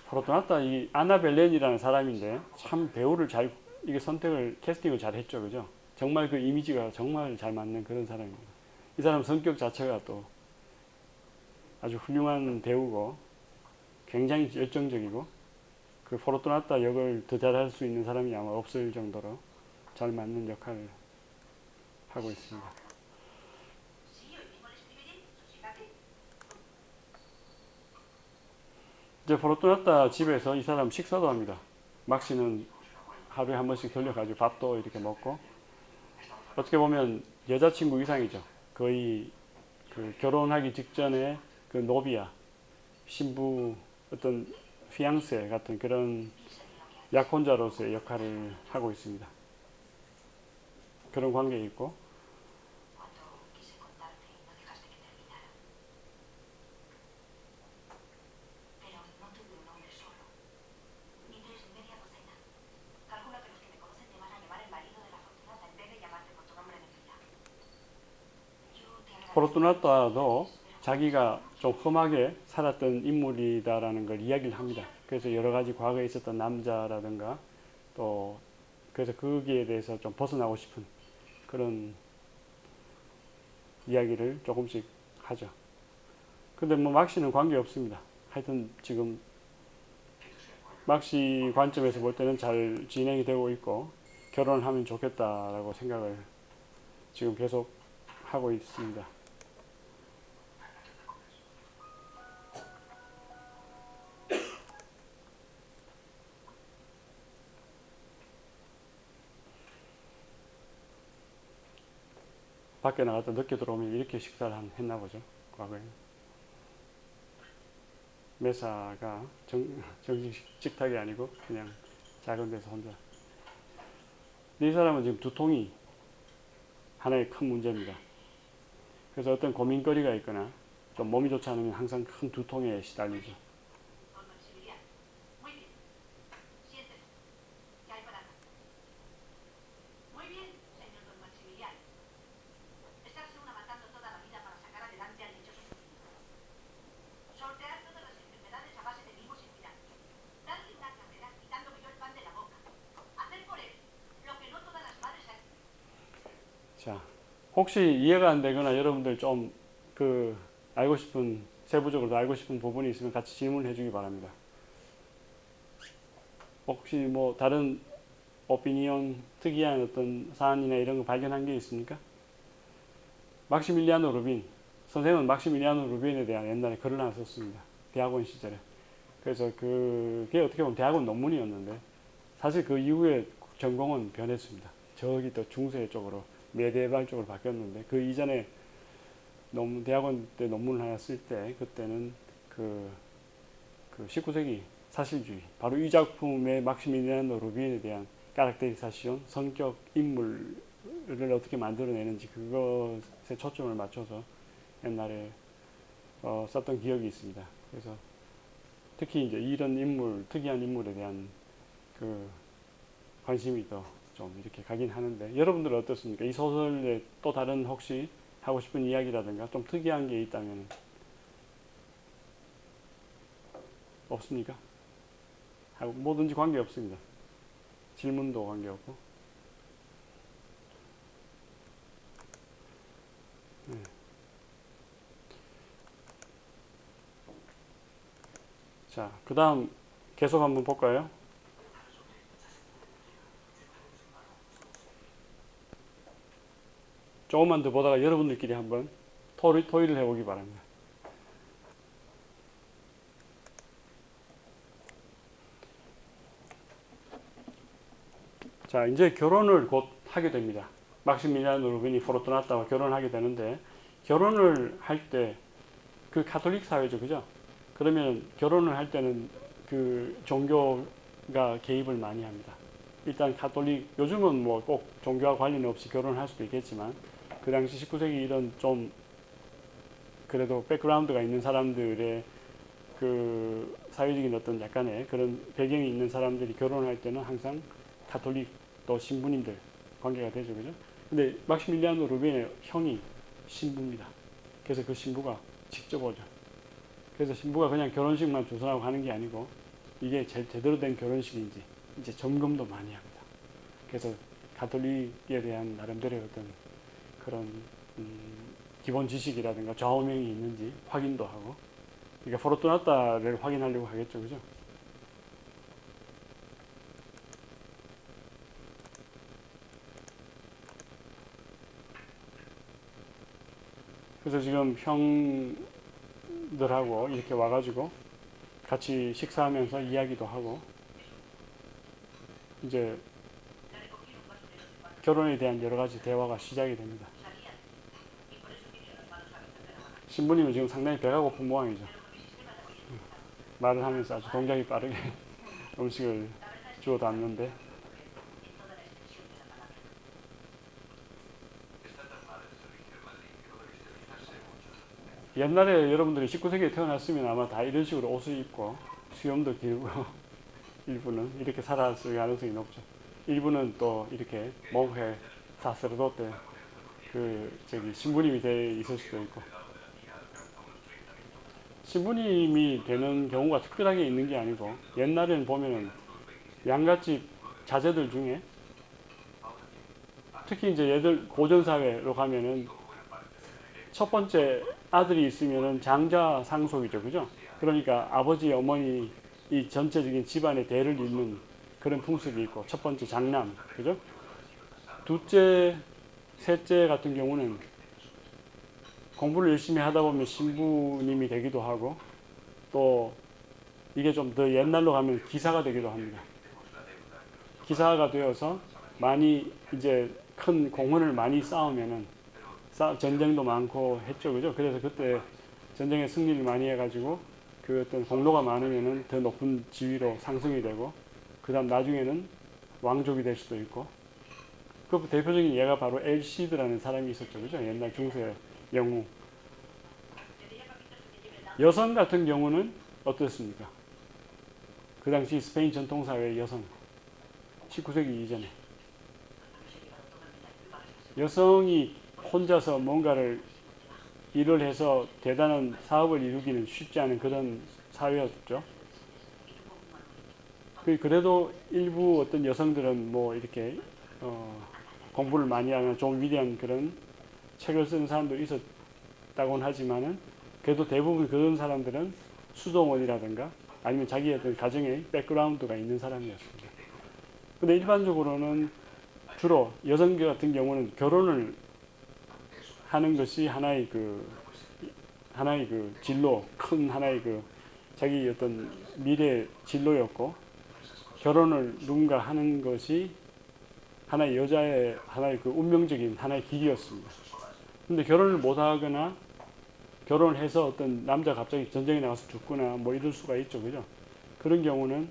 포르투나타 이 아나벨렌이라는 사람인데 참 배우를 이게 캐스팅을 잘 했죠, 그죠? 정말 그 이미지가 정말 잘 맞는 그런 사람입니다. 이 사람 성격 자체가 또 아주 훌륭한 배우고 굉장히 열정적이고 그 포르투나타 역을 더 잘할 수 있는 사람이 아마 없을 정도로 잘 맞는 역할을 하고 있습니다. 이제 포르투나타 집에서 이 사람 식사도 합니다. 막시는 하루에 한 번씩 돌려가지고 밥도 이렇게 먹고 어떻게 보면 여자친구 이상이죠. 거의 그 결혼하기 직전에 그 노비아 신부 어떤 피앙세 같은 그런 약혼자로서의 역할을 하고 있습니다. 그런 관계에 있고 포르투나타도 자기가 좀 험하게 살았던 인물이다라는 걸 이야기를 합니다. 그래서 여러 가지 과거에 있었던 남자라든가 또 그래서 거기에 대해서 좀 벗어나고 싶은 그런 이야기를 조금씩 하죠. 근데 뭐 막시는 관계 없습니다. 하여튼 지금 막시 관점에서 볼 때는 잘 진행이 되고 있고 결혼을 하면 좋겠다라고 생각을 지금 계속 하고 있습니다. 밖에 나갔다 늦게 들어오면 이렇게 식사를 했나 보죠. 과거에. 메사가 정식 식탁이 아니고 그냥 작은 데서 혼자. 이 사람은 지금 두통이 하나의 큰 문제입니다. 그래서 어떤 고민거리가 있거나 좀 몸이 좋지 않으면 항상 큰 두통에 시달리죠. 자, 혹시 이해가 안 되거나 여러분들 좀 그 알고 싶은 세부적으로 알고 싶은 부분이 있으면 같이 질문해 주기 바랍니다. 혹시 뭐 다른 오피니언 특이한 어떤 사안이나 이런 거 발견한 게 있습니까? 막시밀리아노 루빈 선생은 막시밀리아노 루빈에 대한 옛날에 글을 하나 썼습니다. 대학원 시절에. 그래서 그게 어떻게 보면 대학원 논문이었는데 사실 그 이후에 전공은 변했습니다. 저기 또 중세 쪽으로 메디에발 쪽으로 바뀌었는데 그 이전에 대학원 때 논문을 하나 쓸 때 그때는 그 19세기 사실주의 바로 이 작품의 막시밀리아노 루빈에 대한 까락테리사시온 성격 인물을 어떻게 만들어내는지 그것에 초점을 맞춰서 옛날에 썼던 기억이 있습니다. 그래서 특히 이제 이런 인물 특이한 인물에 대한 그 관심이 더 좀 이렇게 가긴 하는데 여러분들은 어떻습니까? 이 소설에 또 다른 혹시 하고 싶은 이야기라든가 좀 특이한 게 있다면 없습니까? 하고 뭐든지 관계 없습니다. 질문도 관계 없고. 네. 자, 그 다음 계속 한번 볼까요? 조금만 더 보다가 여러분들끼리 한번 토의를 해보기 바랍니다. 자, 이제 결혼을 곧 하게 됩니다. 막시밀리아노 루빈이 포르투나타와 결혼을 하게 되는데 결혼을 할 때 그 가톨릭 사회죠, 그죠? 그러면 결혼을 할 때는 그 종교가 개입을 많이 합니다. 일단 가톨릭 요즘은 뭐 꼭 종교와 관련 없이 결혼을 할 수도 있겠지만 그 당시 19세기 이런 좀 그래도 백그라운드가 있는 사람들의 그 사회적인 어떤 약간의 그런 배경이 있는 사람들이 결혼을 할 때는 항상 가톨릭 또 신부님들 관계가 되죠, 그죠? 근데 막시밀리아노 루빈의 형이 신부입니다. 그래서 그 신부가 직접 오죠. 그래서 신부가 그냥 결혼식만 주선하고 가는 게 아니고 이게 제대로 된 결혼식인지 이제 점검도 많이 합니다. 그래서 가톨릭에 대한 나름대로의 어떤 그런 기본 지식이라든가 좌우명이 있는지 확인도 하고 그러니까 포르투나타를 확인하려고 하겠죠, 그죠? 그래서 지금 형들하고 이렇게 와가지고 같이 식사하면서 이야기도 하고 이제 결혼에 대한 여러 가지 대화가 시작이 됩니다. 신부님은 지금 상당히 배가 고픈 모양이죠. 말을 하면서 아주 동작이 빠르게 음식을 주워 담는데 옛날에 여러분들이 19세기에 태어났으면 아마 다 이런 식으로 옷을 입고 수염도 길고 일부는 이렇게 살았을 가능성이 높죠. 일부는 또 이렇게 목회 사세르도테 그 저기 신부님이 돼 있을 수도 있고 신부님이 되는 경우가 특별하게 있는 게 아니고 옛날에는 보면은 양갓집 자제들 중에 특히 이제 얘들 고전 사회로 가면은 첫 번째 아들이 있으면은 장자 상속이죠, 그죠? 그러니까 아버지, 어머니 이 전체적인 집안의 대를 잇는 그런 풍습이 있고 첫 번째 장남, 그죠? 둘째, 셋째 같은 경우는 공부를 열심히 하다 보면 신부님이 되기도 하고 또 이게 좀 더 옛날로 가면 기사가 되기도 합니다. 기사가 되어서 많이 이제 큰 공헌을 많이 쌓으면은 전쟁도 많고 했죠, 그죠? 그래서 그때 전쟁에 승리를 많이 해가지고 그 어떤 공로가 많으면은 더 높은 지위로 상승이 되고 그다음 나중에는 왕족이 될 수도 있고 그 대표적인 예가 바로 엘시드라는 사람이 있었죠, 그죠? 옛날 중세 영웅. 여성 같은 경우는 어떻습니까? 그 당시 스페인 전통사회의 여성 19세기 이전에 여성이 혼자서 뭔가를 일을 해서 대단한 사업을 이루기는 쉽지 않은 그런 사회였죠. 그래도 일부 어떤 여성들은 뭐 이렇게 공부를 많이 하는 좀 위대한 그런 책을 쓰는 사람도 있었다고는 하지만은 그래도 대부분 그런 사람들은 수도원이라든가 아니면 자기의 어떤 가정의 백그라운드가 있는 사람이었습니다. 근데 일반적으로는 주로 여성 같은 경우는 결혼을 하는 것이 하나의 그 진로, 큰 하나의 그 자기 어떤 미래 진로였고, 결혼을 누군가 하는 것이 하나의 여자의 하나의 그 운명적인 하나의 길이었습니다. 근데 결혼을 못 하거나 결혼을 해서 어떤 남자 갑자기 전쟁에 나가서 죽거나 뭐 이럴 수가 있죠, 그죠? 그런 경우는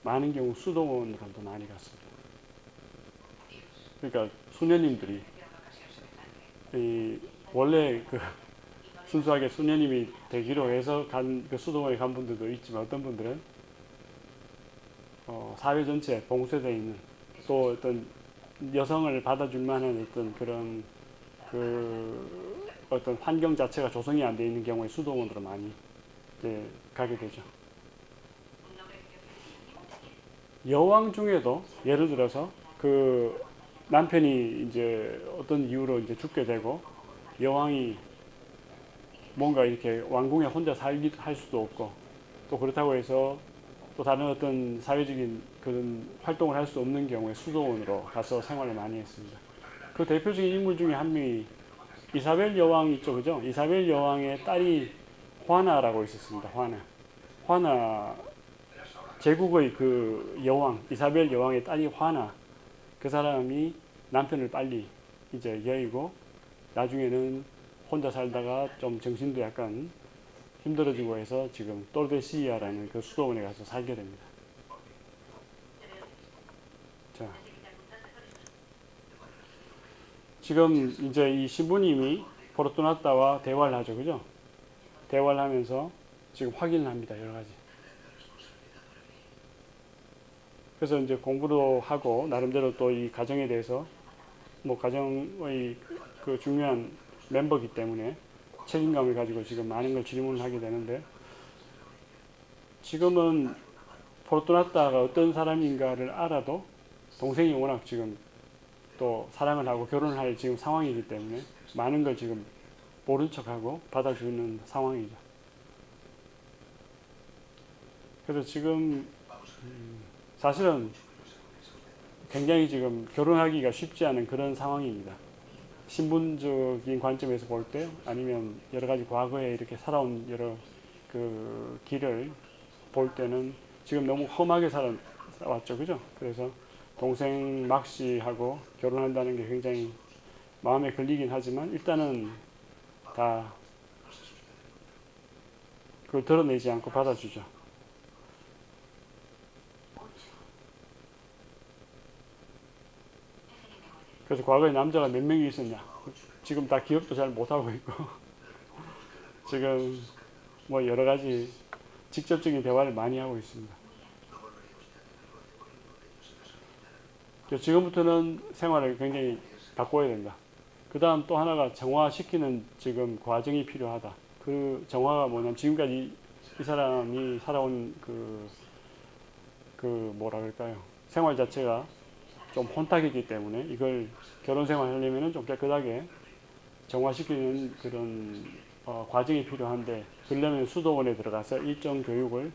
많은 경우 수동원으로 많이 갔습니다. 그러니까 수녀님들이 원래 그 순수하게 수녀님이 되기로 해서 그 수동원에 간 분들도 있지만 어떤 분들은 사회 전체에 봉쇄되어 있는 또 어떤 여성을 받아줄 만한 어떤 그런 그 어떤 환경 자체가 조성이 안 되어 있는 경우에 수동원으로 많이 가게 되죠. 여왕 중에도 예를 들어서 그 남편이 이제 어떤 이유로 이제 죽게 되고 여왕이 뭔가 이렇게 왕궁에 혼자 할 수도 없고 또 그렇다고 해서 또 다른 어떤 사회적인 그런 활동을 할 수 없는 경우에 수도원으로 가서 생활을 많이 했습니다. 그 대표적인 인물 중에 한 명이 이사벨 여왕 있죠, 그죠? 이사벨 여왕의 딸이 화나라고 있었습니다. 화나 제국의 그 여왕 이사벨 여왕의 딸이 화나, 그 사람이 남편을 빨리 이제 여의고 나중에는 혼자 살다가 좀 정신도 약간 힘들어지고 해서 지금 또르데시아라는 그 수도원에 가서 살게 됩니다. 자, 지금 이제 이 신부님이 포르투나타와 대화를 하죠, 그죠? 대화를 하면서 지금 확인을 합니다, 여러 가지. 그래서 이제 공부도 하고 나름대로 또 이 가정에 대해서 뭐 가정의 그 중요한 멤버이기 때문에 책임감을 가지고 지금 많은 걸 질문을 하게 되는데, 지금은 포르투나타가 어떤 사람인가를 알아도 동생이 워낙 지금 또 사랑을 하고 결혼을 할 지금 상황이기 때문에 많은 걸 지금 모른 척하고 받아주는 상황이죠. 그래서 지금 사실은 굉장히 지금 결혼하기가 쉽지 않은 그런 상황입니다. 신분적인 관점에서 볼 때 아니면 여러 가지 과거에 이렇게 살아온 여러 그 길을 볼 때는 지금 너무 험하게 살아왔죠, 그죠? 그래서 동생 막 씨하고 결혼한다는 게 굉장히 마음에 걸리긴 하지만 일단은 다 그걸 드러내지 않고 받아주죠. 그래서 과거에 남자가 몇 명이 있었냐? 지금 다 기억도 잘 못하고 있고 지금 뭐 여러 가지 직접적인 대화를 많이 하고 있습니다. 지금부터는 생활을 굉장히 바꿔야 된다. 그 다음 또 하나가 정화시키는 지금 과정이 필요하다. 그 정화가 뭐냐면 지금까지 이 사람이 살아온 그 뭐라 그럴까요? 생활 자체가 좀 혼탁이기 때문에 이걸 결혼 생활 하려면 좀 깨끗하게 정화시키는 그런 과정이 필요한데, 그러려면 수도원에 들어가서 일정 교육을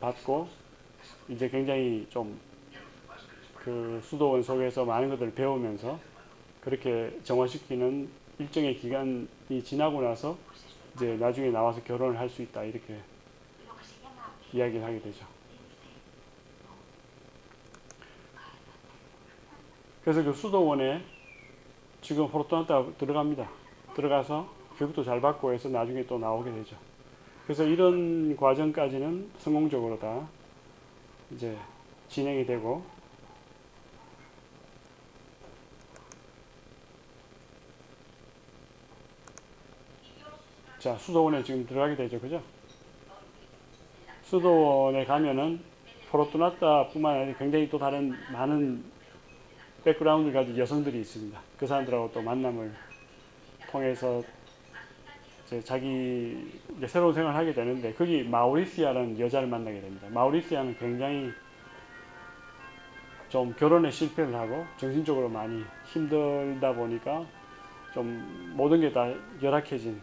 받고 이제 굉장히 좀 그 수도원 속에서 많은 것들을 배우면서 그렇게 정화시키는 일정의 기간이 지나고 나서 이제 나중에 나와서 결혼을 할 수 있다, 이렇게 이야기를 하게 되죠. 그래서 그 수도원에 지금 포르투나타 들어갑니다. 들어가서 교육도 잘 받고 해서 나중에 또 나오게 되죠. 그래서 이런 과정까지는 성공적으로 다 이제 진행이 되고, 자, 수도원에 지금 들어가게 되죠, 그죠? 수도원에 가면은 포르투나타뿐만 아니라 굉장히 또 다른 많은 백그라운드를 가진 여성들이 있습니다. 그 사람들하고 또 만남을 통해서 이제 자기 이제 새로운 생활을 하게 되는데, 거기 마우리시아라는 여자를 만나게 됩니다. 마우리시아는 굉장히 좀 결혼에 실패를 하고 정신적으로 많이 힘들다 보니까 좀 모든 게 다 열악해진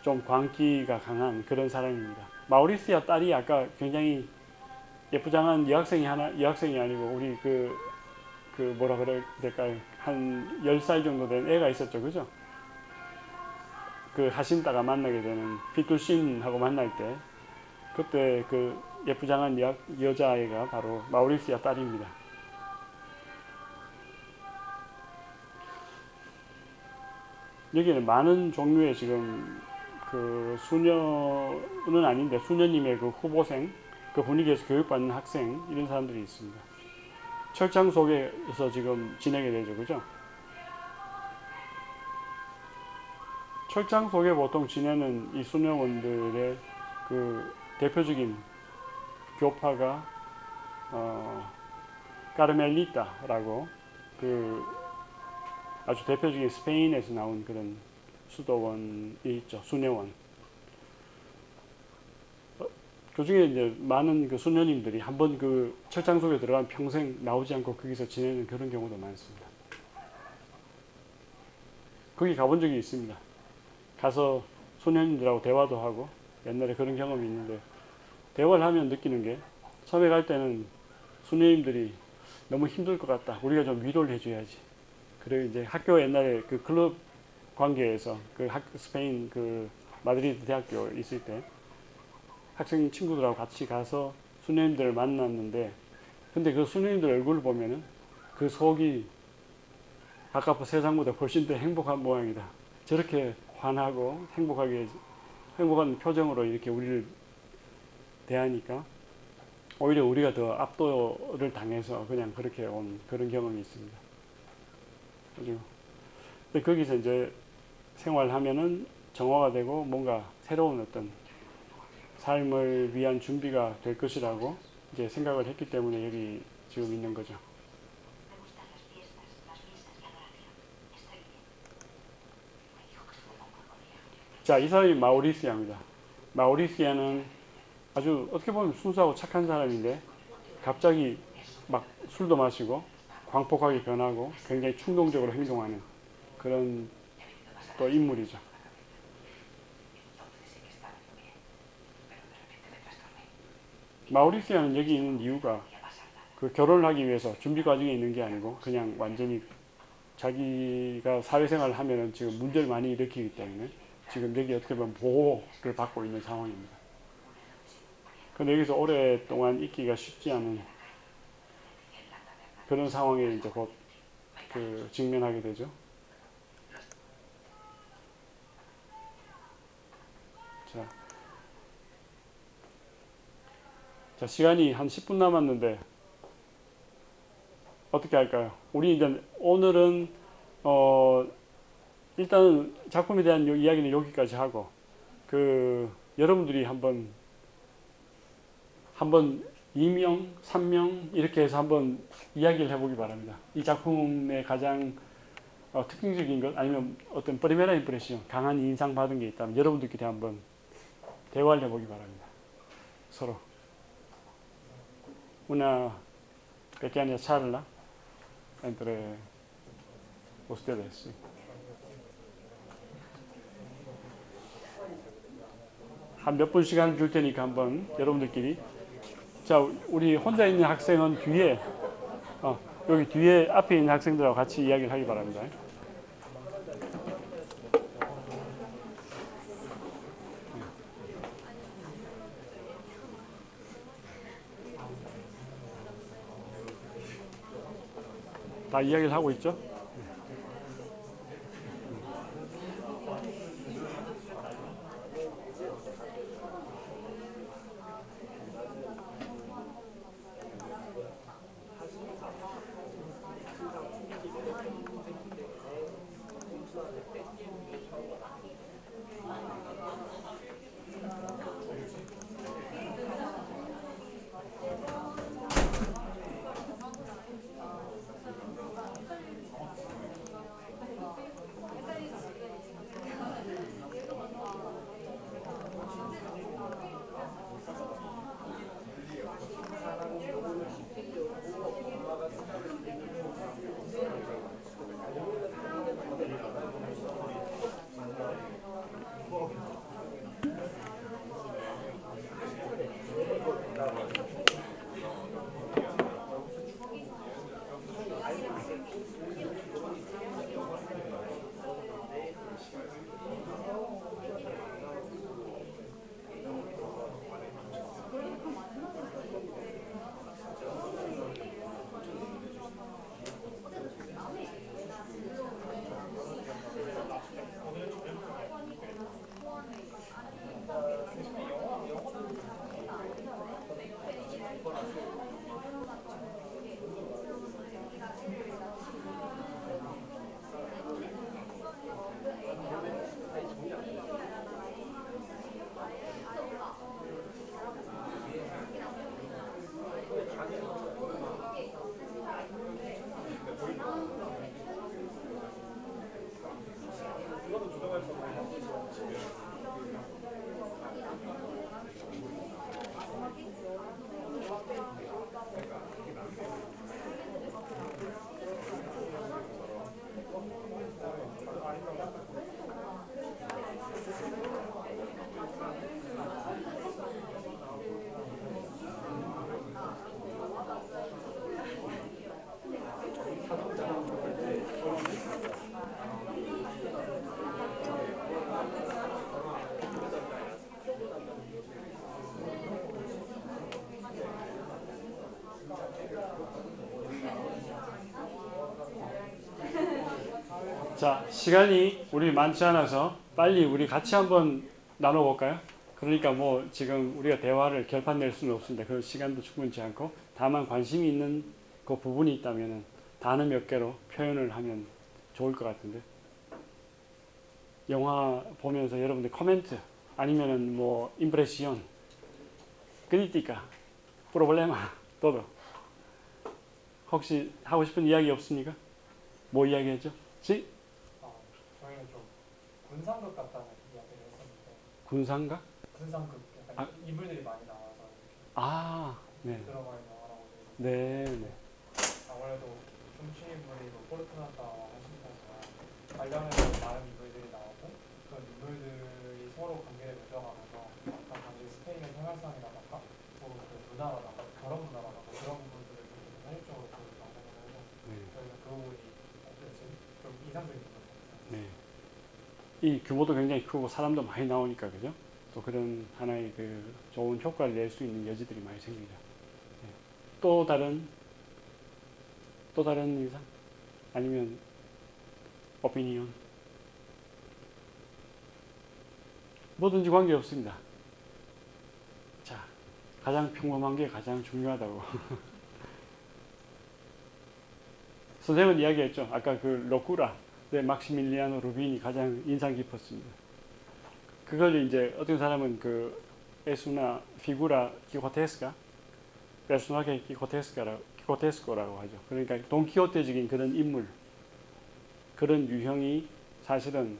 좀 광기가 강한 그런 사람입니다. 마우리시아 딸이 아까 굉장히 예쁘장한 여학생이 아니고 우리 그 뭐라 그래야 될까요? 한 10살 정도 된 애가 있었죠. 그죠? 그 하신다가 만나게 되는 피투신하고 만날 때 그때 그 예쁘장한 여자아이가 바로 마우리시아 딸입니다. 여기는 많은 종류의 지금 그 수녀는 아닌데 수녀님의 그 후보생 그 분위기에서 교육받는 학생 이런 사람들이 있습니다. 철장 속에서 지금 지내게 되죠. 그죠? 철장 속에 보통 지내는 이 수녀원들의 그 대표적인 교파가 까르멜리타라고 그 아주 대표적인 스페인에서 나온 그런 수도원이 있죠. 수녀원. 그 중에 이제 많은 그 수녀님들이 한번 그 철장 속에 들어가면 평생 나오지 않고 거기서 지내는 그런 경우도 많습니다. 거기 가본 적이 있습니다. 가서 수녀님들하고 대화도 하고 옛날에 그런 경험이 있는데 대화를 하면 느끼는 게 처음에 갈 때는 수녀님들이 너무 힘들 것 같다. 우리가 좀 위로를 해줘야지. 그리고 이제 학교 옛날에 그 클럽 관계에서 그 스페인 그 마드리드 대학교 있을 때 학생 친구들하고 같이 가서 수녀님들을 만났는데 근데 그 수녀님들 얼굴을 보면은 그 속이 바깥 세상보다 훨씬 더 행복한 모양이다. 저렇게 환하고 행복한 표정으로 이렇게 우리를 대하니까 오히려 우리가 더 압도를 당해서 그냥 그렇게 온 그런 경험이 있습니다. 그리고 거기서 이제 생활하면은 정화가 되고 뭔가 새로운 어떤 삶을 위한 준비가 될 것이라고 이제 생각을 했기 때문에 여기 지금 있는 거죠. 자, 이 사람이 마우리시아입니다. 마우리시아는 아주 어떻게 보면 순수하고 착한 사람인데 갑자기 막 술도 마시고 광폭하게 변하고 굉장히 충동적으로 행동하는 그런 또 인물이죠. 마우리시아는 여기 있는 이유가 그 결혼을 하기 위해서 준비 과정에 있는 게 아니고 그냥 완전히 자기가 사회생활을 하면은 지금 문제를 많이 일으키기 때문에 지금 여기 어떻게 보면 보호를 받고 있는 상황입니다. 근데 여기서 오랫동안 있기가 쉽지 않은 그런 상황에 이제 곧 그 직면하게 되죠. 자, 시간이 한 10분 남았는데 어떻게 할까요? 우리 이제 오늘은 일단 작품에 대한 이야기는 여기까지 하고 여러분들이 한번 2명, 3명 이렇게 해서 한번 이야기를 해보기 바랍니다. 이 작품의 가장 특징적인 것 아니면 어떤 프리메라 임프레시온 강한 인상 받은 게 있다면 여러분들끼리 한번 대화를 해보기 바랍니다. 서로 una pequeña charla entre ustedes. 한 몇 분 시간 줄 테니까 한번 여러분들끼리 자 우리 혼자 있는 학생은 뒤에 여기 뒤에 앞에 있는 학생들하고 같이 이야기를 하기 바랍니다. 다 이야기를 하고 있죠? 자, 시간이 우리 많지 않아서 빨리 우리 같이 한번 나눠볼까요? 그러니까 뭐 지금 우리가 대화를 결판 낼 수는 없습니다. 그 시간도 충분치 않고 다만 관심이 있는 그 부분이 있다면 단어 몇 개로 표현을 하면 좋을 것 같은데, 영화 보면서 여러분들 코멘트 아니면은 뭐 임프레시온, crítica, problema, todo. 혹시 하고 싶은 이야기 없습니까? 뭐 이야기했죠? 저희는 좀 군상극 같다는 이야기를 했었는데 군상가? 군상극 약간 아. 인물들이 많이 나와서 이렇게 아, 네. 들어가 있는 영화라고 네, 네. 아무래도 중심 인물이 뭐 포르투나타와 하신다가 관련해서 많은 인물들이 나오고 그런 인물들이 서로 관계를 맺어가면서 당시 스페인의 생활상이라던가 뭐 그 문화라던가 결혼 문화라던가 그런 부분들을 좀 현실적으로 보여준다고 해서 네. 저희가 그 부분이 좀 인상적인 부분 같아요. 네. 이 규모도 굉장히 크고 사람도 많이 나오니까 그죠? 또 그런 하나의 그 좋은 효과를 낼 수 있는 여지들이 많이 생기죠. 네. 또 다른 이상 아니면 오피니언 뭐든지 관계 없습니다. 자, 가장 평범한 게 가장 중요하다고. 선생님은 이야기했죠. 아까 그 로쿠라 네, 막시밀리아노 루빈이 가장 인상 깊었습니다. 그걸 이제 어떤 사람은 그 에스나 피구라 키코테스카, 페르소나게 키코테스코라고 하죠. 그러니까 돈키호테적인 그런 인물, 그런 유형이 사실은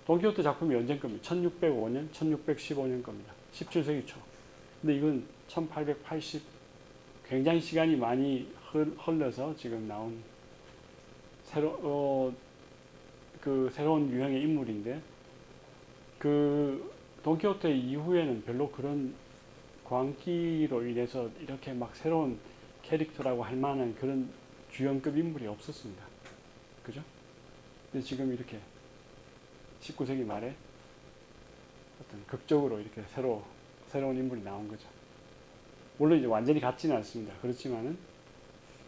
돈키호테 작품이 언제 겁니다. 1605년, 1615년 겁니다. 17세기 초. 근데 이건 1880, 굉장히 시간이 많이 흘러서 지금 나온 새로운 유형의 인물인데, 그 돈키호테 이후에는 별로 그런 광기로 인해서 이렇게 막 새로운 캐릭터라고 할 만한 그런 주연급 인물이 없었습니다. 그죠? 근데 지금 이렇게 19세기 말에 어떤 극적으로 이렇게 새로운 인물이 나온 거죠. 물론 이제 완전히 같지는 않습니다. 그렇지만은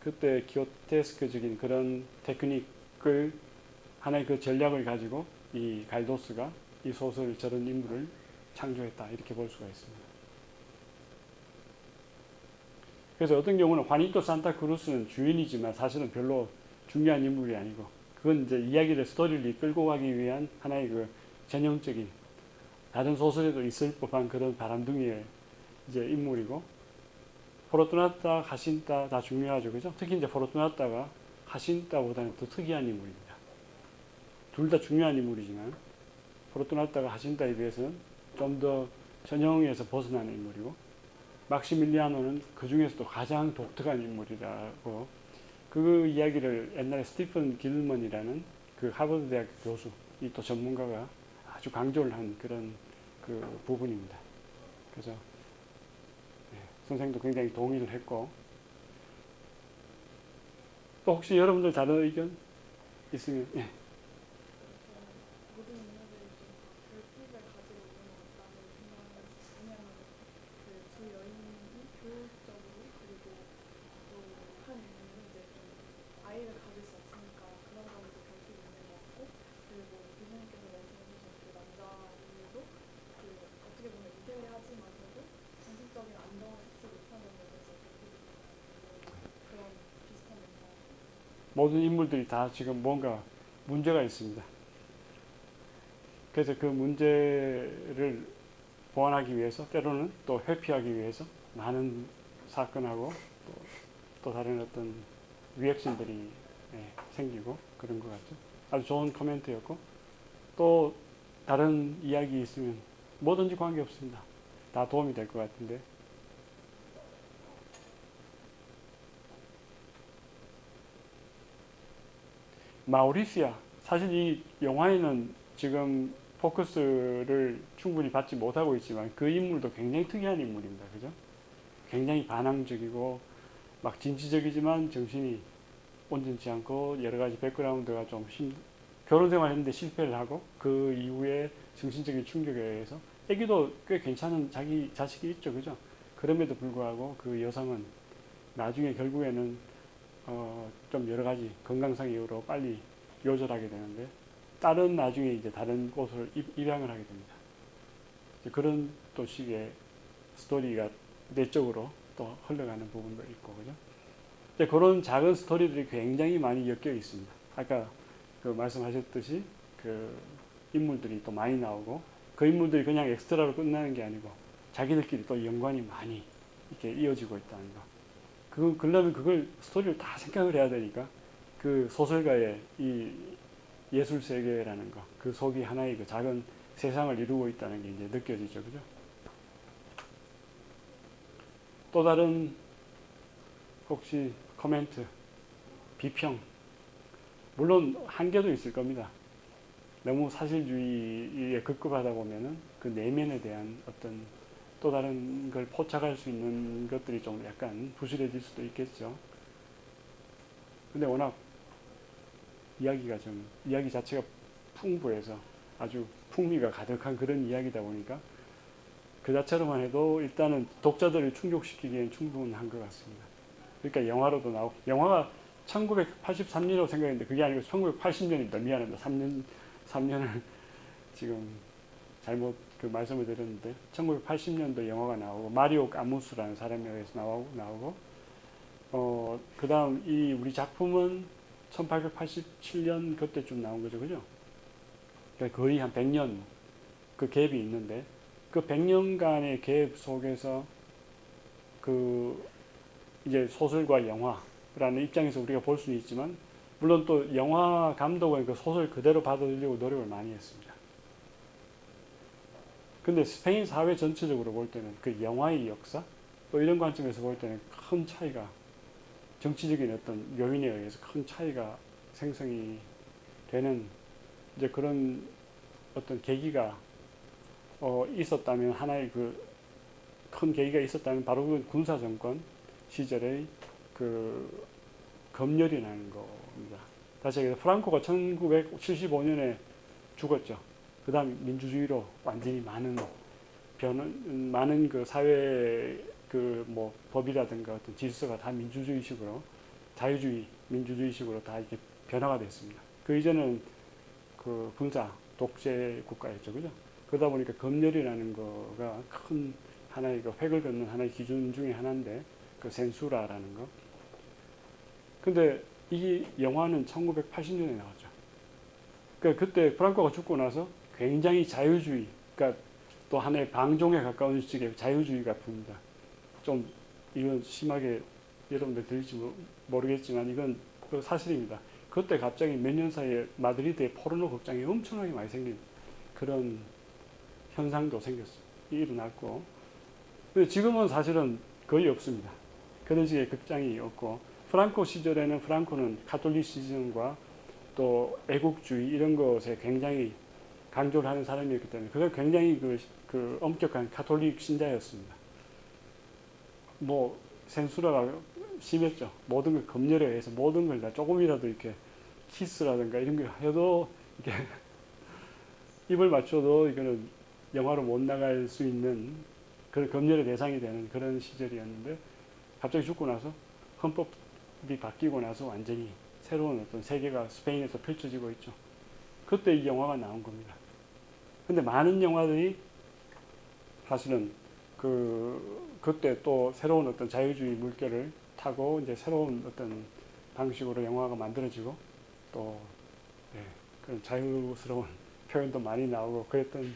그때 기오테스크적인 그런 테크닉을, 하나의 그 전략을 가지고 이 갈도스가 이 소설 저런 인물을 창조했다, 이렇게 볼 수가 있습니다. 그래서 어떤 경우는 화니토 산타크루스는 주인이지만 사실은 별로 중요한 인물이 아니고, 그건 이제 이야기를, 스토리를 이끌고 가기 위한 하나의 그 전형적인, 다른 소설에도 있을 법한 그런 바람둥이의 이제 인물이고, 포르투나타, 하신타 다 중요하죠. 그죠? 특히 이제 포르투나타가 하신타보다는 더 특이한 인물입니다. 둘 다 중요한 인물이지만 포르투나타가 하신타에 비해서는 좀 더 전형에서 벗어나는 인물이고, 막시밀리아노는 그 중에서도 가장 독특한 인물이라고, 그 이야기를 옛날에 스티픈 길먼이라는 그 하버드 대학 교수, 이 또 전문가가 아주 강조를 한 그런 그 부분입니다. 그래서 선생님도 굉장히 동의를 했고, 또 혹시 여러분들 다른 의견 있으면 모든 인물들이 좀 결핍을 가지고 있는 것 같다는 생각을 해요. 왜냐하면 그 두 여인이 교육적으로, 그리고 또 한 인물은 이제 좀 아이를 가질 수 없으니까 그런 점에서 결핍이 있는 것 같고, 그리고 교수님께서 말씀해주신 그 남자 인물도 그 어떻게 보면 위대하지만서도 정신적인 안정을 찾지 못하는 면에서 결핍이 있는 것 같고, 그런 비슷한 면과 모든 인물들이 다 지금 뭔가 문제가 있습니다. 그래서 그 문제를 보완하기 위해서, 때로는 또 회피하기 위해서 많은 사건하고 또 다른 어떤 리액션들이 생기고 그런 것 같죠. 아주 좋은 코멘트였고, 또 다른 이야기 있으면 뭐든지 관계없습니다. 다 도움이 될 것 같은데. 마우리시아. 사실 이 영화에는 지금 포커스를 충분히 받지 못하고 있지만 그 인물도 굉장히 특이한 인물입니다. 그죠? 굉장히 반항적이고 막 진취적이지만 정신이 온전치 않고 여러 가지 백그라운드가 좀 결혼 생활했는데 실패를 하고 그 이후에 정신적인 충격에 의해서 애기도 꽤 괜찮은 자기 자식이 있죠. 그죠? 그럼에도 불구하고 그 여성은 나중에 결국에는 좀 여러 가지 건강상 이유로 빨리 요절하게 되는데 딸은 나중에 이제 다른 곳으로 입양을 하게 됩니다. 그런 또 식의 스토리가 내적으로 또 흘러가는 부분도 있고 그죠? 그런 작은 스토리들이 굉장히 많이 엮여 있습니다. 아까 그 말씀하셨듯이 그 인물들이 또 많이 나오고 그 인물들이 그냥 엑스트라로 끝나는 게 아니고 자기들끼리 또 연관이 많이 이렇게 이어지고 있다는 거. 그러려면 그걸 스토리를 다 생각을 해야 되니까 그 소설가의 이 예술 세계라는 거, 그 속이 하나의 그 작은 세상을 이루고 있다는 게 이제 느껴지죠, 그죠? 또 다른 혹시 코멘트, 비평, 물론 한계도 있을 겁니다. 너무 사실주의에 급급하다 보면은 그 내면에 대한 어떤 또 다른 걸 포착할 수 있는 것들이 좀 약간 부실해질 수도 있겠죠. 근데 워낙 이야기 자체가 풍부해서 아주 풍미가 가득한 그런 이야기다 보니까 그 자체로만 해도 일단은 독자들을 충족시키기엔 충분한 것 같습니다. 그러니까 영화로도 나오고, 영화가 1983년이라고 생각했는데 그게 아니고 1980년입니다. 미안합니다. 3년을 지금 잘못 그 말씀을 드렸는데 1980년도 영화가 나오고 마리오 까무스라는 사람에 의해서 나오고 그 다음 이 우리 작품은 1887년 그때쯤 나온 거죠. 그죠? 그러니까 거의 한 100년 그 갭이 있는데 그 100년간의 갭 속에서 그 이제 소설과 영화라는 입장에서 우리가 볼 수는 있지만 물론 또 영화 감독은 그 소설 그대로 받아들이려고 노력을 많이 했습니다. 근데 스페인 사회 전체적으로 볼 때는 그 영화의 역사 또 이런 관점에서 볼 때는 큰 차이가 정치적인 어떤 요인에 의해서 큰 차이가 생성이 되는 이제 그런 어떤 계기가 있었다면 하나의 그 큰 계기가 있었다면 바로 그 군사 정권 시절의 그 검열이라는 겁니다. 다시 얘기해서 프랑코가 1975년에 죽었죠. 그 다음 민주주의로 완전히 많은 그 사회 그 뭐 법이라든가 어떤 질서가 다 민주주의식으로 자유주의, 민주주의식으로 다 이렇게 변화가 됐습니다. 그 이전은 그 군사 독재 국가였죠, 그죠? 그러다 보니까 검열이라는 거가 큰 하나의 그 획을 긋는 하나의 기준 중에 하나인데 그 센수라라는 거. 근데 이 영화는 1980년에 나왔죠. 그러니까 그때 프랑코가 죽고 나서 굉장히 자유주의, 그러니까 또 하나의 방종에 가까운 식의 자유주의가 붑니다. 좀 이건 심하게 여러분들 들릴지 모르겠지만 이건 그 사실입니다. 그때 갑자기 몇 년 사이에 마드리드에 포르노 극장이 엄청나게 많이 생긴 그런 현상도 생겼어요. 일어났고 근데 지금은 사실은 거의 없습니다. 그런 식의 극장이 없고 프랑코 시절에는 프랑코는 카톨리시즘과 또 애국주의 이런 것에 굉장히 강조를 하는 사람이었기 때문에 그걸 굉장히 그 엄격한 카톨릭 신자였습니다. 뭐 센수라가 심했죠. 모든 걸 검열에 의해서 모든 걸 다 조금이라도 이렇게 키스라든가 이런 걸 해도 이렇게 입을 맞춰도 이거는 영화로 못 나갈 수 있는 그런 검열의 대상이 되는 그런 시절이었는데 갑자기 죽고 나서 헌법이 바뀌고 나서 완전히 새로운 어떤 세계가 스페인에서 펼쳐지고 있죠. 그때 이 영화가 나온 겁니다. 근데 많은 영화들이 사실은 그때 또 새로운 어떤 자유주의 물결을 타고 이제 새로운 어떤 방식으로 영화가 만들어지고 또 그런 자유스러운 표현도 많이 나오고 그랬던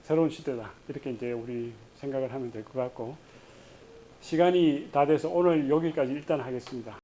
새로운 시대다 이렇게 이제 우리 생각을 하면 될 것 같고 시간이 다 돼서 오늘 여기까지 일단 하겠습니다.